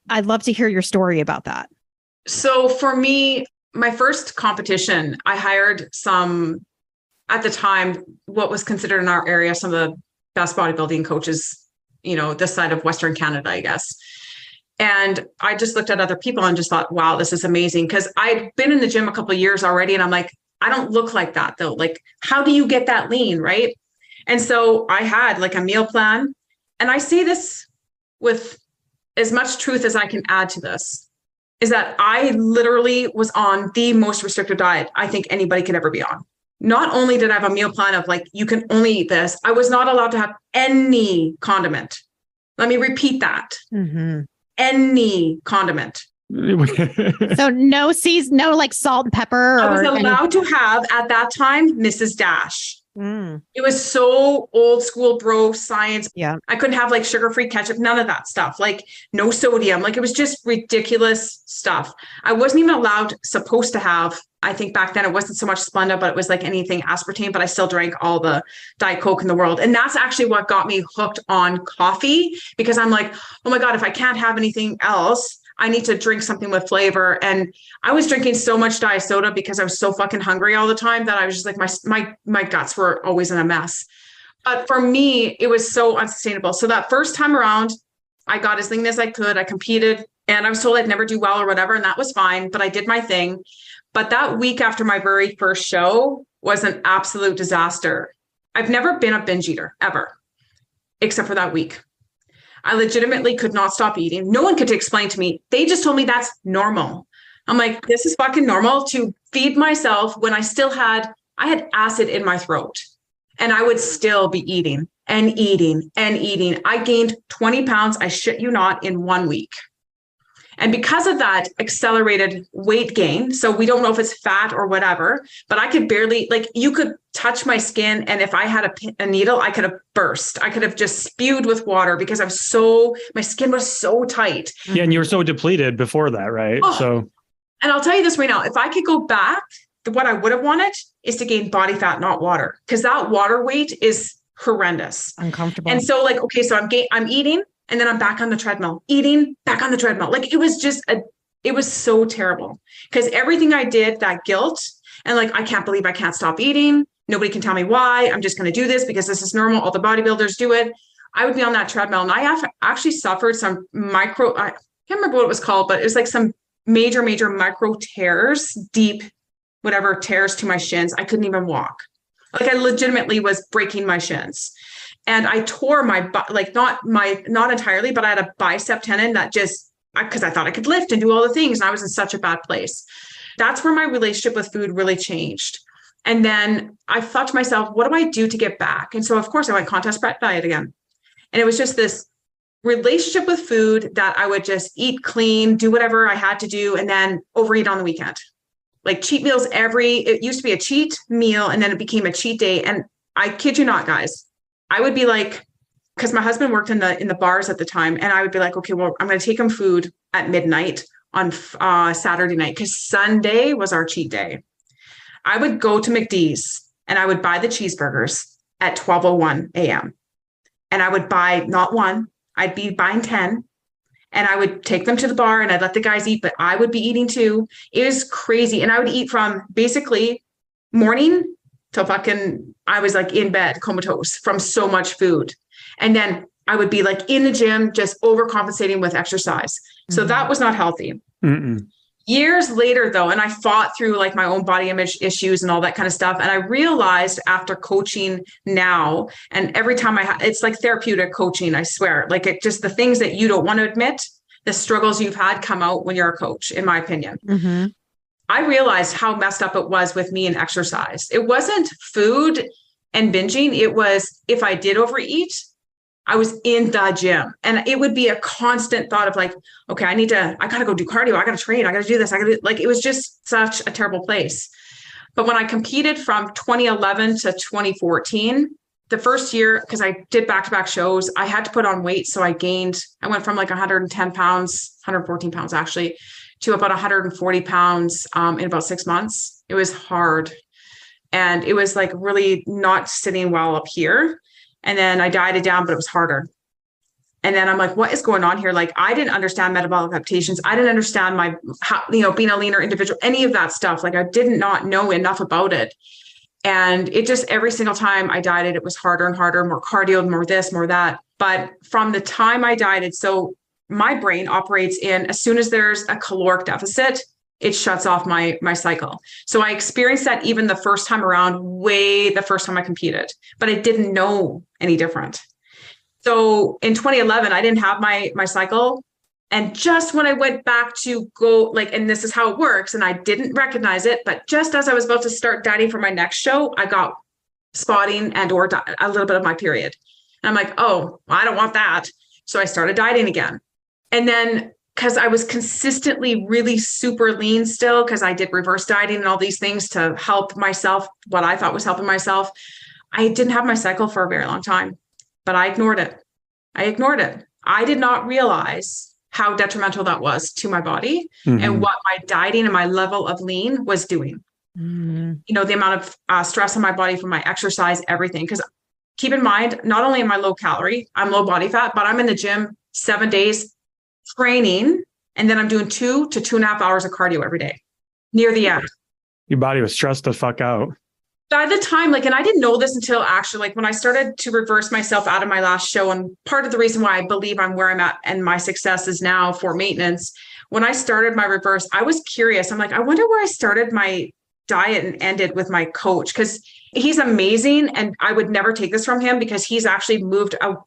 I'd love to hear your story about that. So for me, my first competition, I hired some, at the time, what was considered in our area, some of the best bodybuilding coaches, this side of Western Canada, I guess. And I just looked at other people and just thought, wow, this is amazing. Because I'd been in the gym a couple of years already. And I'm like, I don't look like that though. Like, how do you get that lean? Right. And so I had like a meal plan. And I say this with as much truth as I can add to this, is that I literally was on the most restrictive diet I think anybody could ever be on. Not only did I have a meal plan of like, you can only eat this, I was not allowed to have any condiment. Let me repeat that. Any condiment. So no like salt and pepper? I was allowed to have at that time, Mrs. Dash. It was so old school bro science. Yeah. I couldn't have like sugar-free ketchup, none of that stuff, like no sodium. Like, it was just ridiculous stuff. I wasn't even supposed to have, I think back then it wasn't so much Splenda, but it was like anything aspartame, but I still drank all the Diet Coke in the world. And that's actually what got me hooked on coffee, because I'm like, oh my God, if I can't have anything else, I need to drink something with flavor. And I was drinking so much diet soda because I was so fucking hungry all the time that I was just like, my guts were always in a mess. But for me, it was so unsustainable. So that first time around, I got as lean as I could. I competed and I was told I'd never do well or whatever. And that was fine, but I did my thing. But that week after my very first show was an absolute disaster. I've never been a binge eater ever, except for that week. I legitimately could not stop eating. No one could explain to me. They just told me that's normal. I'm like, this is fucking normal to feed myself when I had acid in my throat and I would still be eating and eating and eating. I gained 20 pounds, I shit you not, in 1 week. And because of that accelerated weight gain, so we don't know if it's fat or whatever, but I could barely, like, you could touch my skin. And if I had a needle, I could have burst. I could have just spewed with water because my skin was so tight. Yeah. And you were so depleted before that, right? And I'll tell you this right now, if I could go back, what I would have wanted is to gain body fat, not water, because that water weight is horrendous. Uncomfortable. And so like, okay, so I'm eating. And then I'm back on the treadmill, eating, back on the treadmill. Like, it was just it was so terrible because everything I did, that guilt and like, I can't believe I can't stop eating. Nobody can tell me why. I'm just going to do this because this is normal. All the bodybuilders do it. I would be on that treadmill and I have actually suffered some I can't remember what it was called, but it was like some major micro tears, deep, whatever tears to my shins. I couldn't even walk. Like, I legitimately was breaking my shins. And I tore not entirely, but I had a bicep tendon that because I thought I could lift and do all the things. And I was in such a bad place. That's where my relationship with food really changed. And then I thought to myself, what do I do to get back? And so, of course, I went contest prep diet again. And it was just this relationship with food that I would just eat clean, do whatever I had to do, and then overeat on the weekend. Like, cheat meals it used to be a cheat meal, and then it became a cheat day. And I kid you not, guys, I would be like, because my husband worked in the bars at the time, and I would be like, okay, well, I'm going to take him food at midnight on Saturday night because Sunday was our cheat day. I would go to McD's and I would buy the cheeseburgers at 12:01 a.m. And I would buy not one, I'd be buying 10. And I would take them to the bar and I'd let the guys eat, but I would be eating too. It was crazy. And I would eat from basically morning till I was like in bed, comatose from so much food. And then I would be like in the gym, just overcompensating with exercise. So that was not healthy. Mm-mm. Years later though, and I fought through like my own body image issues and all that kind of stuff. And I realized after coaching now, and every time it's like therapeutic coaching, I swear, like it just the things that you don't want to admit, the struggles you've had come out when you're a coach, in my opinion. Mm-hmm. I realized how messed up it was with me and exercise. It wasn't food and binging. It was if I did overeat, I was in the gym and it would be a constant thought of like, okay, I got to go do cardio. I got to train. I got to do this. Like, it was just such a terrible place. But when I competed from 2011 to 2014, the first year, because I did back-to-back shows, I had to put on weight. So I went from like 110 pounds, 114 pounds actually, to about 140 pounds in about 6 months. It was hard. And it was like really not sitting well up here. And then I dieted down, but it was harder. And then I'm like, what is going on here? Like, I didn't understand metabolic adaptations. I didn't understand being a leaner individual, any of that stuff. Like, I did not know enough about it. And it just, every single time I dieted, it was harder and harder, more cardio, more this, more that. But from the time I dieted, so my brain operates in, as soon as there's a caloric deficit, it shuts off my cycle. So I experienced that even the first time around, the first time I competed, but I didn't know any different. So in 2011, I didn't have my cycle. And just when I went back to go and this is how it works, and I didn't recognize it, but just as I was about to start dieting for my next show, I got spotting and or a little bit of my period. And I'm like, oh, I don't want that. So I started dieting again. And then because I was consistently really super lean still, because I did reverse dieting and all these things to help myself, what I thought was helping myself. I didn't have my cycle for a very long time, but I ignored it. I did not realize how detrimental that was to my body and what my dieting and my level of lean was doing. The amount of stress on my body from my exercise, everything. Because keep in mind, not only am I low calorie, I'm low body fat, but I'm in the gym 7 days training, and then I'm doing 2 to 2.5 hours of cardio every day near the end. Your body was stressed the fuck out. By the time, and I didn't know this until actually, when I started to reverse myself out of my last show, and part of the reason why I believe I'm where I'm at and my success is now for maintenance. When I started my reverse, I was curious. I'm like, I wonder where I started my diet and ended with my coach, because he's amazing. And I would never take this from him because he's actually moved out,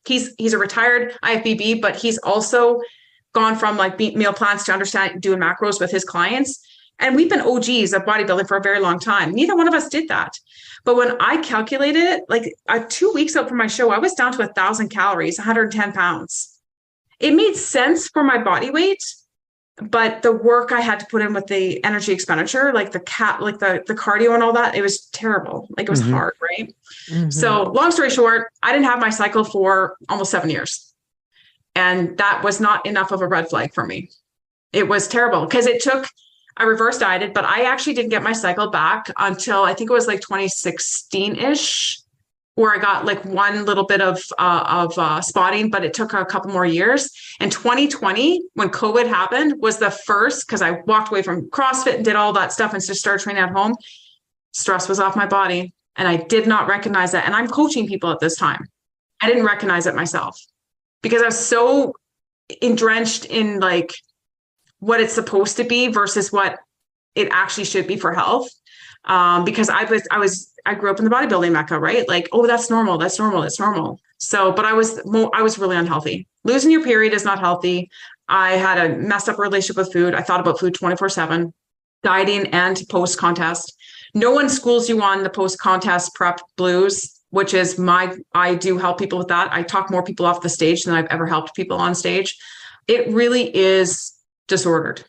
he's a retired IFBB, but he's also gone from meal plans to understand doing macros with his clients. And we've been OGs of bodybuilding for a very long time. Neither one of us did that. But when I calculated it, 2 weeks out from my show, I was down to 1,000 calories, 110 pounds. It made sense for my body weight, but the work I had to put in with the energy expenditure, the cardio and all that, it was terrible. It was hard, right? Mm-hmm. So long story short, I didn't have my cycle for almost 7 years. And that was not enough of a red flag for me. It was terrible because I reverse dieted, but I actually didn't get my cycle back until I think it was 2016-ish, where I got one little bit of spotting, but it took a couple more years. And 2020, when COVID happened, was the first, because I walked away from CrossFit and did all that stuff and just started training at home. Stress was off my body and I did not recognize that. And I'm coaching people at this time. I didn't recognize it myself because I was so drenched in what it's supposed to be versus what it actually should be for health. Because I grew up in the bodybuilding mecca, right? That's normal. So, but I was really unhealthy. Losing your period is not healthy. I had a messed up relationship with food. I thought about food 24/7, dieting and post-contest. No one schools you on the post-contest prep blues, which is I do help people with that. I talk more people off the stage than I've ever helped people on stage. It really is disordered.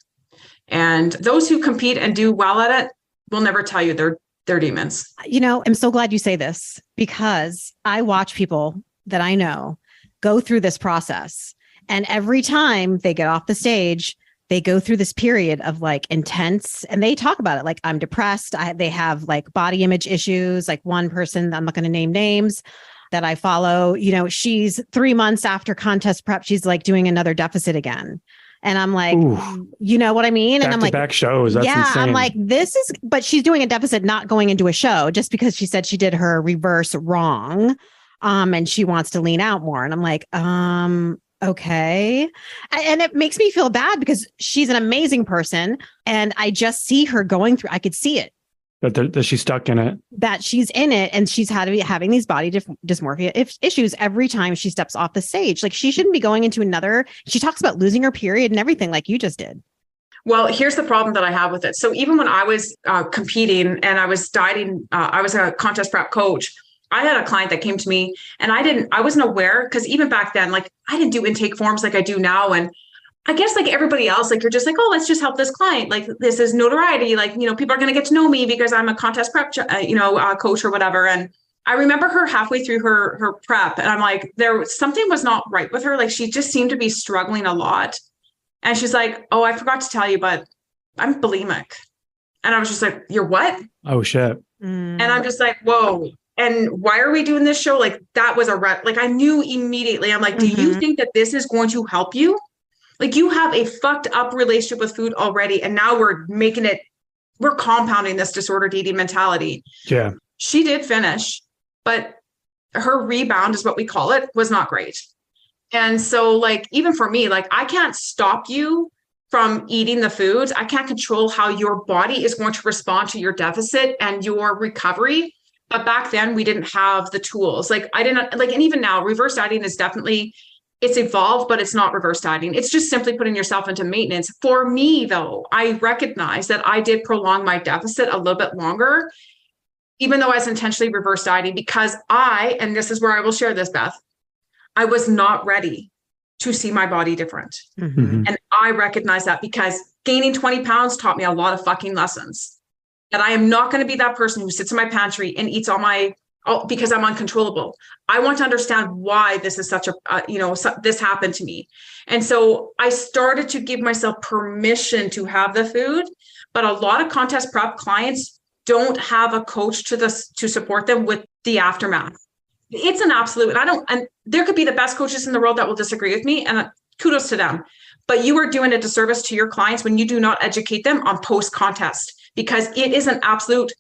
And those who compete and do well at it will never tell you they're demons. I'm so glad you say this because I watch people that I know go through this process. And every time they get off the stage, they go through this period of like intense, and they talk about it. Like, I'm depressed. They have like body image issues. Like one person, I'm not going to name names, that I follow, she's 3 months after contest prep, she's like doing another deficit again. And I'm like, Ooh. you know what I mean? And I'm like, back shows. That's insane. I'm like, but she's doing a deficit, not going into a show, just because she said she did her reverse wrong. And she wants to lean out more. And I'm like, okay. And it makes me feel bad because she's an amazing person. And I just see her going through, I could see it. That she's stuck in it. That she's in it, and she's had to be having these body dysmorphia issues every time she steps off the stage. Like, she shouldn't be going into another. She talks about losing her period and everything, like you just did. Well, here's the problem that I have with it. So even when I was competing and I was dieting, I was a contest prep coach. I had a client that came to me, and I wasn't aware, because even back then, like, I didn't do intake forms like I do now, and I guess like everybody else, like, you're just like, oh, let's just help this client. Like, this is notoriety. Like, people are going to get to know me because I'm a contest prep, coach or whatever. And I remember her halfway through her prep, and I'm like, something was not right with her. Like, she just seemed to be struggling a lot. And she's like, oh, I forgot to tell you, but I'm bulimic. And I was just like, you're what? Oh, shit. And I'm just like, whoa. And why are we doing this show? Like, that was like, I knew immediately. I'm like, do you think that this is going to help you? Like, you have a fucked up relationship with food already. And now we're compounding this disordered eating mentality. Yeah. She did finish, but her rebound, is what we call it, was not great. And so, like, even for me, like, I can't stop you from eating the foods. I can't control how your body is going to respond to your deficit and your recovery. But back then we didn't have the tools. Like, I didn't like, and even now, reverse dieting is definitely, it's evolved, but it's not reverse dieting. It's just simply putting yourself into maintenance. For me, though, I recognize that I did prolong my deficit a little bit longer, even though I was intentionally reverse dieting, because and this is where I will share this, Beth, I was not ready to see my body different. And I recognize that, because gaining 20 pounds taught me a lot of fucking lessons. That I am not going to be that person who sits in my pantry and eats because I'm uncontrollable. I want to understand why this is such this happened to me. And so I started to give myself permission to have the food, but a lot of contest prep clients don't have a coach to support them with the aftermath. It's an absolute, and there could be the best coaches in the world that will disagree with me, and kudos to them, but you are doing a disservice to your clients when you do not educate them on post-contest, because it is an absolute,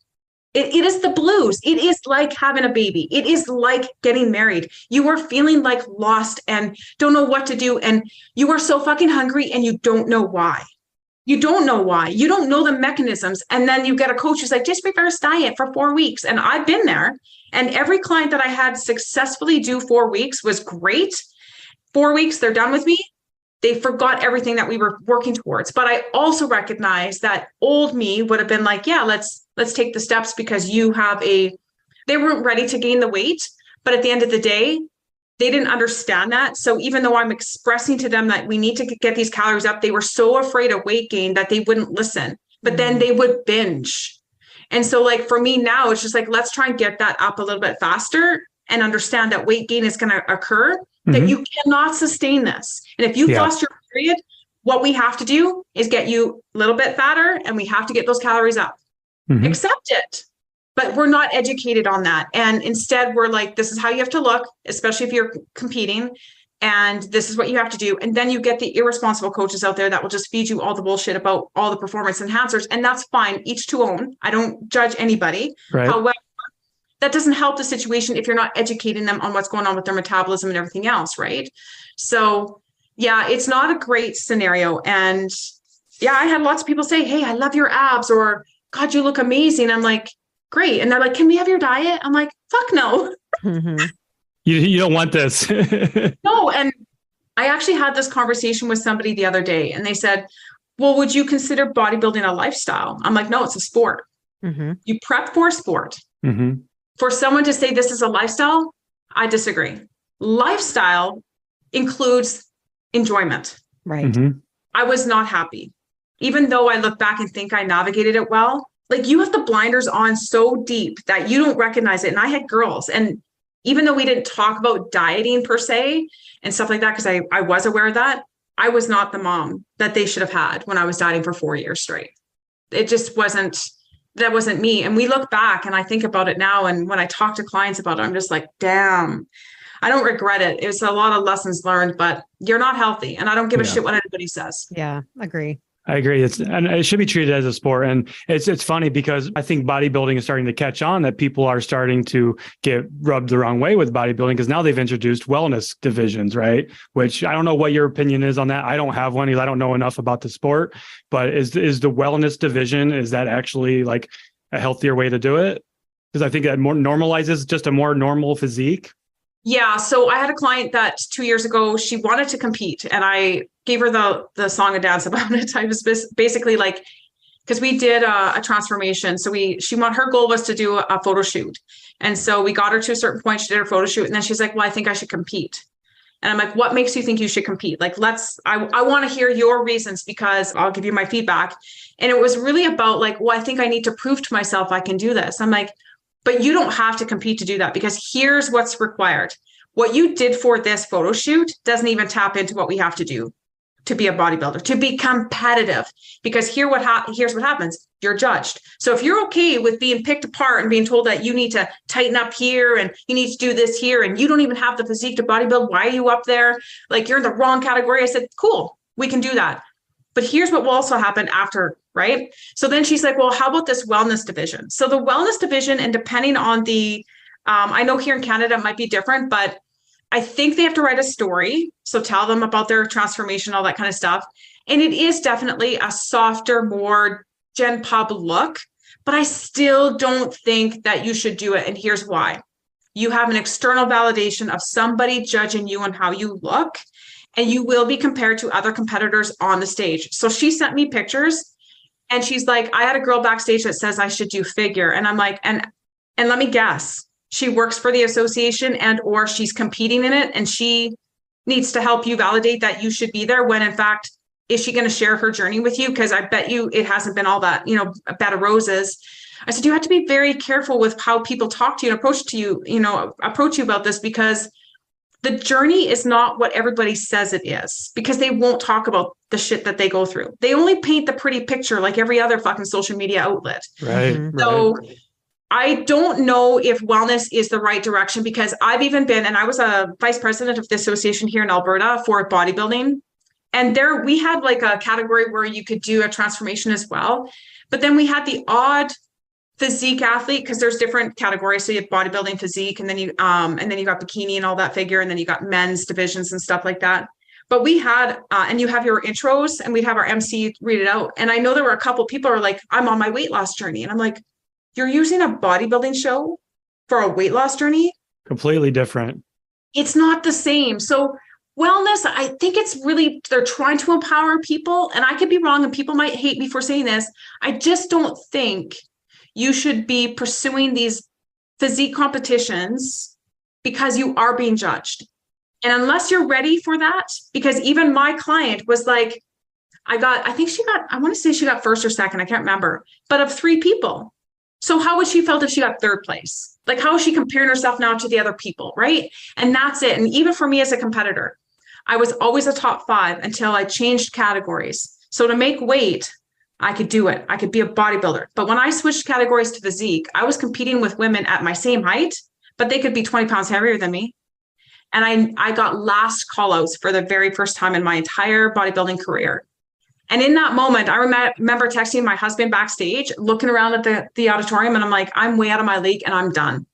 it is the blues. It is like having a baby. It is like getting married. You are feeling like lost and don't know what to do. And you are so fucking hungry and you don't know why. You don't know why. You don't know the mechanisms. And then you get a coach who's like, just reverse diet for 4 weeks. And I've been there. And every client that I had successfully do 4 weeks was great. 4 weeks, they're done with me. They forgot everything that we were working towards. But I also recognize that old me would have been like, yeah, let's take the steps, because they weren't ready to gain the weight. But at the end of the day, they didn't understand that. So even though I'm expressing to them that we need to get these calories up, they were so afraid of weight gain that they wouldn't listen. But then they would binge. And so, like, for me now, it's just like, let's try and get that up a little bit faster and understand that weight gain is going to occur, that you cannot sustain this. And if you've lost your period, what we have to do is get you a little bit fatter, and we have to get those calories up. Accept it. But we're not educated on that. And instead we're like, this is how you have to look, especially if you're competing, and this is what you have to do. And then you get the irresponsible coaches out there that will just feed you all the bullshit about all the performance enhancers. And that's fine, each to own. I don't judge anybody. Right. However, that doesn't help the situation if you're not educating them on what's going on with their metabolism and everything else, right? So yeah, it's not a great scenario. And yeah, I had lots of people say, hey, I love your abs, or God, you look amazing. I'm like, great. And they're like, can we have your diet? I'm like, fuck no. You don't want this. No. And I actually had this conversation with somebody the other day, and they said, well, would you consider bodybuilding a lifestyle? I'm like, no, it's a sport. You prep for a sport. For someone to say this is a lifestyle, I disagree. Lifestyle includes enjoyment. Right. I was not happy. Even though I look back and think I navigated it well, like, you have the blinders on so deep that you don't recognize it. And I had girls, and even though we didn't talk about dieting per se and stuff like that, because I was aware of that, I was not the mom that they should have had when I was dieting for 4 years straight. It just wasn't, that wasn't me. And we look back and I think about it now. And when I talk to clients about it, I'm just like, damn, I don't regret it. It was a lot of lessons learned, but you're not healthy. And I don't give a shit what anybody says. Yeah, agree. I agree. And it should be treated as a sport. And it's funny because I think bodybuilding is starting to catch on, that people are starting to get rubbed the wrong way with bodybuilding because now they've introduced wellness divisions, right? Which I don't know what your opinion is on that. I don't have one because I don't know enough about the sport. But is the wellness division, is that actually like a healthier way to do it? Because I think that more normalizes just a more normal physique. Yeah. So I had a client that 2 years ago, she wanted to compete and I gave her the song and dance about it. I was basically like, because we did a transformation. So her goal was to do a photo shoot. And so we got her to a certain point, she did her photo shoot. And then she's like, well, I think I should compete. And I'm like, what makes you think you should compete? Like, I want to hear your reasons because I'll give you my feedback. And it was really about like, well, I think I need to prove to myself I can do this. I'm like, but you don't have to compete to do that because here's what's required. What you did for this photo shoot doesn't even tap into what we have to do to be a bodybuilder, to be competitive, because here's what happens. You're judged. So if you're okay with being picked apart and being told that you need to tighten up here and you need to do this here, and you don't even have the physique to bodybuild, why are you up there? Like you're in the wrong category. I said, cool, we can do that. But here's what will also happen after, right? So then she's like, well, how about this wellness division? So the wellness division, and depending on I know here in Canada it might be different, but I think they have to write a story. So tell them about their transformation, all that kind of stuff. And it is definitely a softer, more Gen Pub look, but I still don't think that you should do it. And here's why. You have an external validation of somebody judging you on how you look, and you will be compared to other competitors on the stage. So she sent me pictures and she's like, I had a girl backstage that says I should do figure. And I'm like, and let me guess, she works for the association and or she's competing in it, and she needs to help you validate that you should be there, when in fact, is she going to share her journey with you? Because I bet you it hasn't been all that, a bed of roses. I said, you have to be very careful with how people talk to you and approach you about this, because the journey is not what everybody says it is, because they won't talk about the shit that they go through. They only paint the pretty picture like every other fucking social media outlet. Right. So right. I don't know if wellness is the right direction, because I've even been, and I was a vice president of the association here in Alberta for bodybuilding. And there we had like a category where you could do a transformation as well. But then we had the odd physique athlete, because there's different categories. So you have bodybuilding, physique, and then you got bikini and all that figure. And then you got men's divisions and stuff like that. But we had, and you have your intros, and we'd have our MC read it out. And I know there were a couple people who are like, I'm on my weight loss journey. And I'm like, you're using a bodybuilding show for a weight loss journey? Completely different. It's not the same. So wellness, I think it's really, they're trying to empower people. And I could be wrong, and people might hate me for saying this. I just don't think you should be pursuing these physique competitions because you are being judged. And unless you're ready for that, because even my client was like, I want to say she got first or second, I can't remember, but of 3 people. So how would she felt if she got 3rd place? Like, how is she comparing herself now to the other people, right? And that's it. And even for me as a competitor, I was always a top 5 until I changed categories. So to make weight, I could do it. I could be a bodybuilder. But when I switched categories to physique, I was competing with women at my same height, but they could be 20 pounds heavier than me. And I got last callouts for the very first time in my entire bodybuilding career. And in that moment, I remember texting my husband backstage, looking around at the auditorium, and I'm like, I'm way out of my league and I'm done.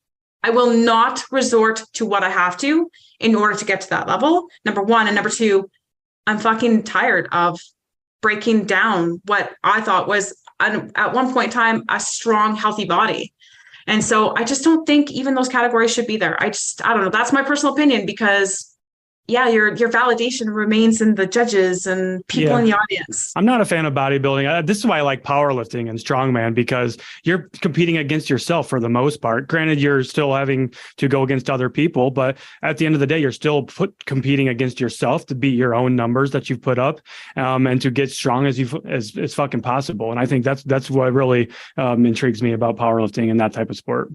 I will not resort to what I have to in order to get to that level, number 1. And number 2, I'm fucking tired of breaking down what I thought was, at one point in time, a strong, healthy body. And so I just don't think even those categories should be there. I don't know. That's my personal opinion, because yeah, your validation remains in the judges and people in the audience. I'm not a fan of bodybuilding. This is why I like powerlifting and strongman, because you're competing against yourself for the most part. Granted, you're still having to go against other people, but at the end of the day, you're still competing against yourself to beat your own numbers that you've put up, and to get strong as fucking possible. And I think that's what really intrigues me about powerlifting and that type of sport.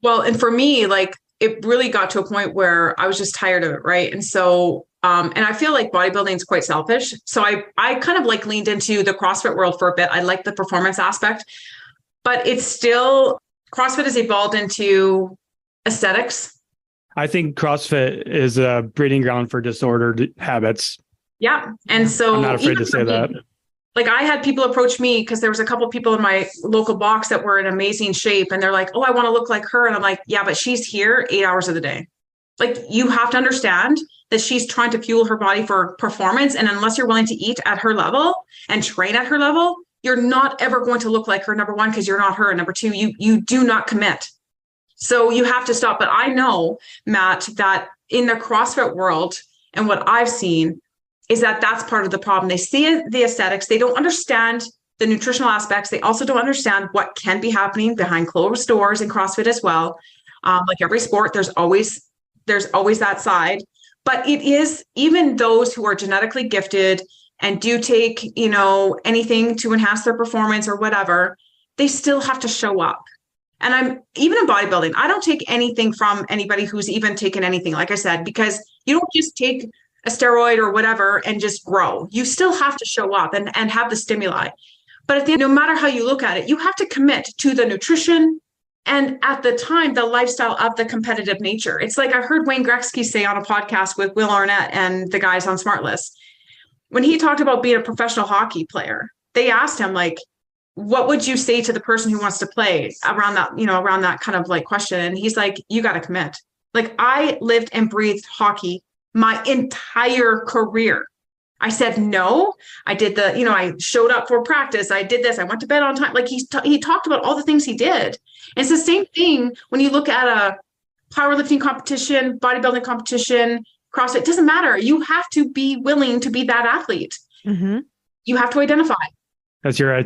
Well, and for me, like, it really got to a point where I was just tired of it, right? And so And I feel like bodybuilding is quite selfish. So I kind of like leaned into the CrossFit world for a bit. I like the performance aspect, but it's still, CrossFit has evolved into aesthetics. I think CrossFit is a breeding ground for disordered habits. Yeah. And so I'm not afraid to say that. Like I had people approach me because there was a couple of people in my local box that were in amazing shape. And they're like, oh, I want to look like her. And I'm like, yeah, but she's here 8 hours of the day. Like you have to understand that she's trying to fuel her body for performance. And unless you're willing to eat at her level and train at her level, you're not ever going to look like her, number one, because you're not her. And number two, you do not commit. So you have to stop. But I know, Matt, that in the CrossFit world and what I've seen is that that's part of the problem. They see the aesthetics. They don't understand the nutritional aspects. They also don't understand what can be happening behind closed doors in CrossFit as well. Like every sport, there's always that side. But it is even those who are genetically gifted and do take, anything to enhance their performance or whatever, they still have to show up. And I'm even in bodybuilding, I don't take anything from anybody who's even taken anything, like I said, because you don't just take a steroid or whatever and just grow. You still have to show up and have the stimuli. But at the end, no matter how you look at it, you have to commit to the nutrition and at the time, the lifestyle of the competitive nature. It's like I heard Wayne Gretzky say on a podcast with Will Arnett and the guys on SmartList, when he talked about being a professional hockey player, they asked him, like, what would you say to the person who wants to play around that kind of like question? And he's like, you got to commit. Like I lived and breathed hockey my entire career. I said no. I did I showed up for practice. I did this. I went to bed on time. Like he talked about all the things he did. And it's the same thing when you look at a powerlifting competition, bodybuilding competition, CrossFit. It doesn't matter. You have to be willing to be that athlete. Mm-hmm. You have to identify. That's your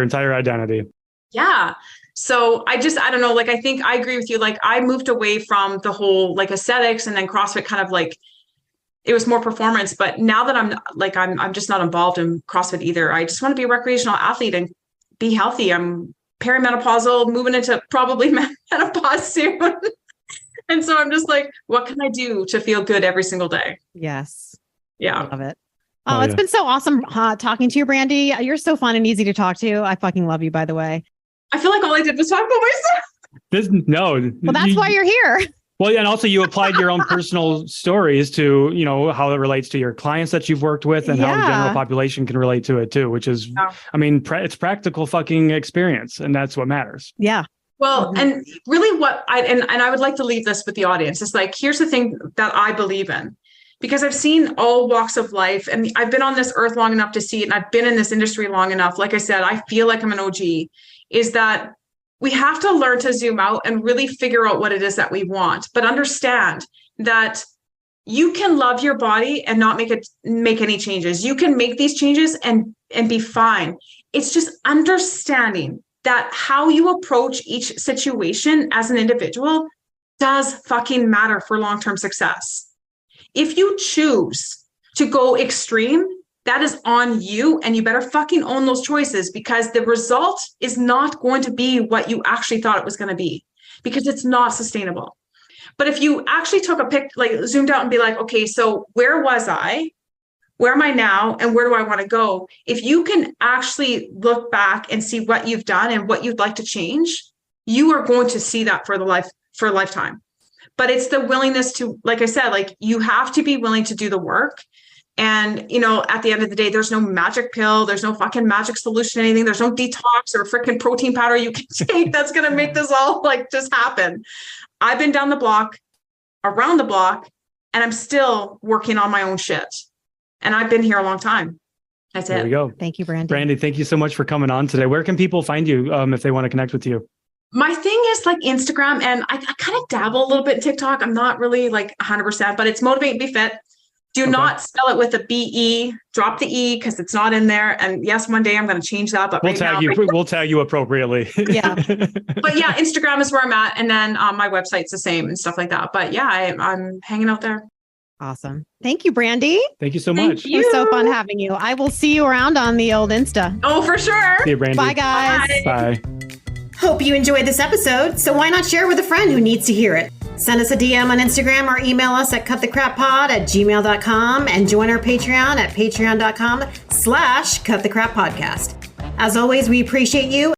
entire identity. Yeah. So I don't know. Like I think I agree with you. Like I moved away from the whole like aesthetics, and then CrossFit kind of like it was more performance. But now that I'm just not involved in CrossFit either. I just want to be a recreational athlete and be healthy. I'm perimenopausal, moving into probably menopause soon. And so I'm just like, what can I do to feel good every single day? Yes. Yeah. I love it. Oh, it's been so awesome talking to you, Brandy. You're so fun and easy to talk to. I fucking love you, by the way. I feel like all I did was talk about myself. Well, that's why you're here. Well, and also you applied your own personal stories to, how it relates to your clients that you've worked with and how the general population can relate to it too, which is, it's practical fucking experience. And that's what matters. Yeah. Well, and really what I would like to leave this with the audience is like, here's the thing that I believe in, because I've seen all walks of life and I've been on this earth long enough to see it. And I've been in this industry long enough. Like I said, I feel like I'm an OG, is that we have to learn to zoom out and really figure out what it is that we want, but understand that you can love your body and not make any changes. You can make these changes and be fine. It's just understanding that how you approach each situation as an individual does fucking matter for long-term success. If you choose to go extreme, that is on you, and you better fucking own those choices, because the result is not going to be what you actually thought it was going to be, because it's not sustainable. But if you actually took a pic, like zoomed out and be like, okay, so where was I? Where am I now? And where do I want to go? If you can actually look back and see what you've done and what you'd like to change, you are going to see that for a lifetime. But it's the willingness to, like I said, like you have to be willing to do the work. And, at the end of the day, there's no magic pill. There's no fucking magic solution, anything. There's no detox or freaking protein powder you can take that's going to make this all like just happen. I've been down the block, around the block, and I'm still working on my own shit. And I've been here a long time. That's it. There we go. Thank you, Brandy. Brandy, thank you so much for coming on today. Where can people find you if they want to connect with you? My thing is like Instagram, and I kind of dabble a little bit in TikTok. I'm not really like 100%, but it's Motivate and Be Fit. Do not spell it with a B-E. Drop the E because it's not in there. And yes, one day I'm going to change that. But we'll tag you appropriately. Yeah. But yeah, Instagram is where I'm at. And then my website's the same and stuff like that. But yeah, I'm hanging out there. Awesome. Thank you, Brandy. Thank you so much. It was so fun having you. I will see you around on the old Insta. Oh, for sure. See you, Brandy. Bye, guys. Bye. Hope you enjoyed this episode, so why not share with a friend who needs to hear it? Send us a DM on Instagram or email us at cutthecrappod@gmail.com and join our Patreon at patreon.com/cutthecrappodcast. As always, we appreciate you.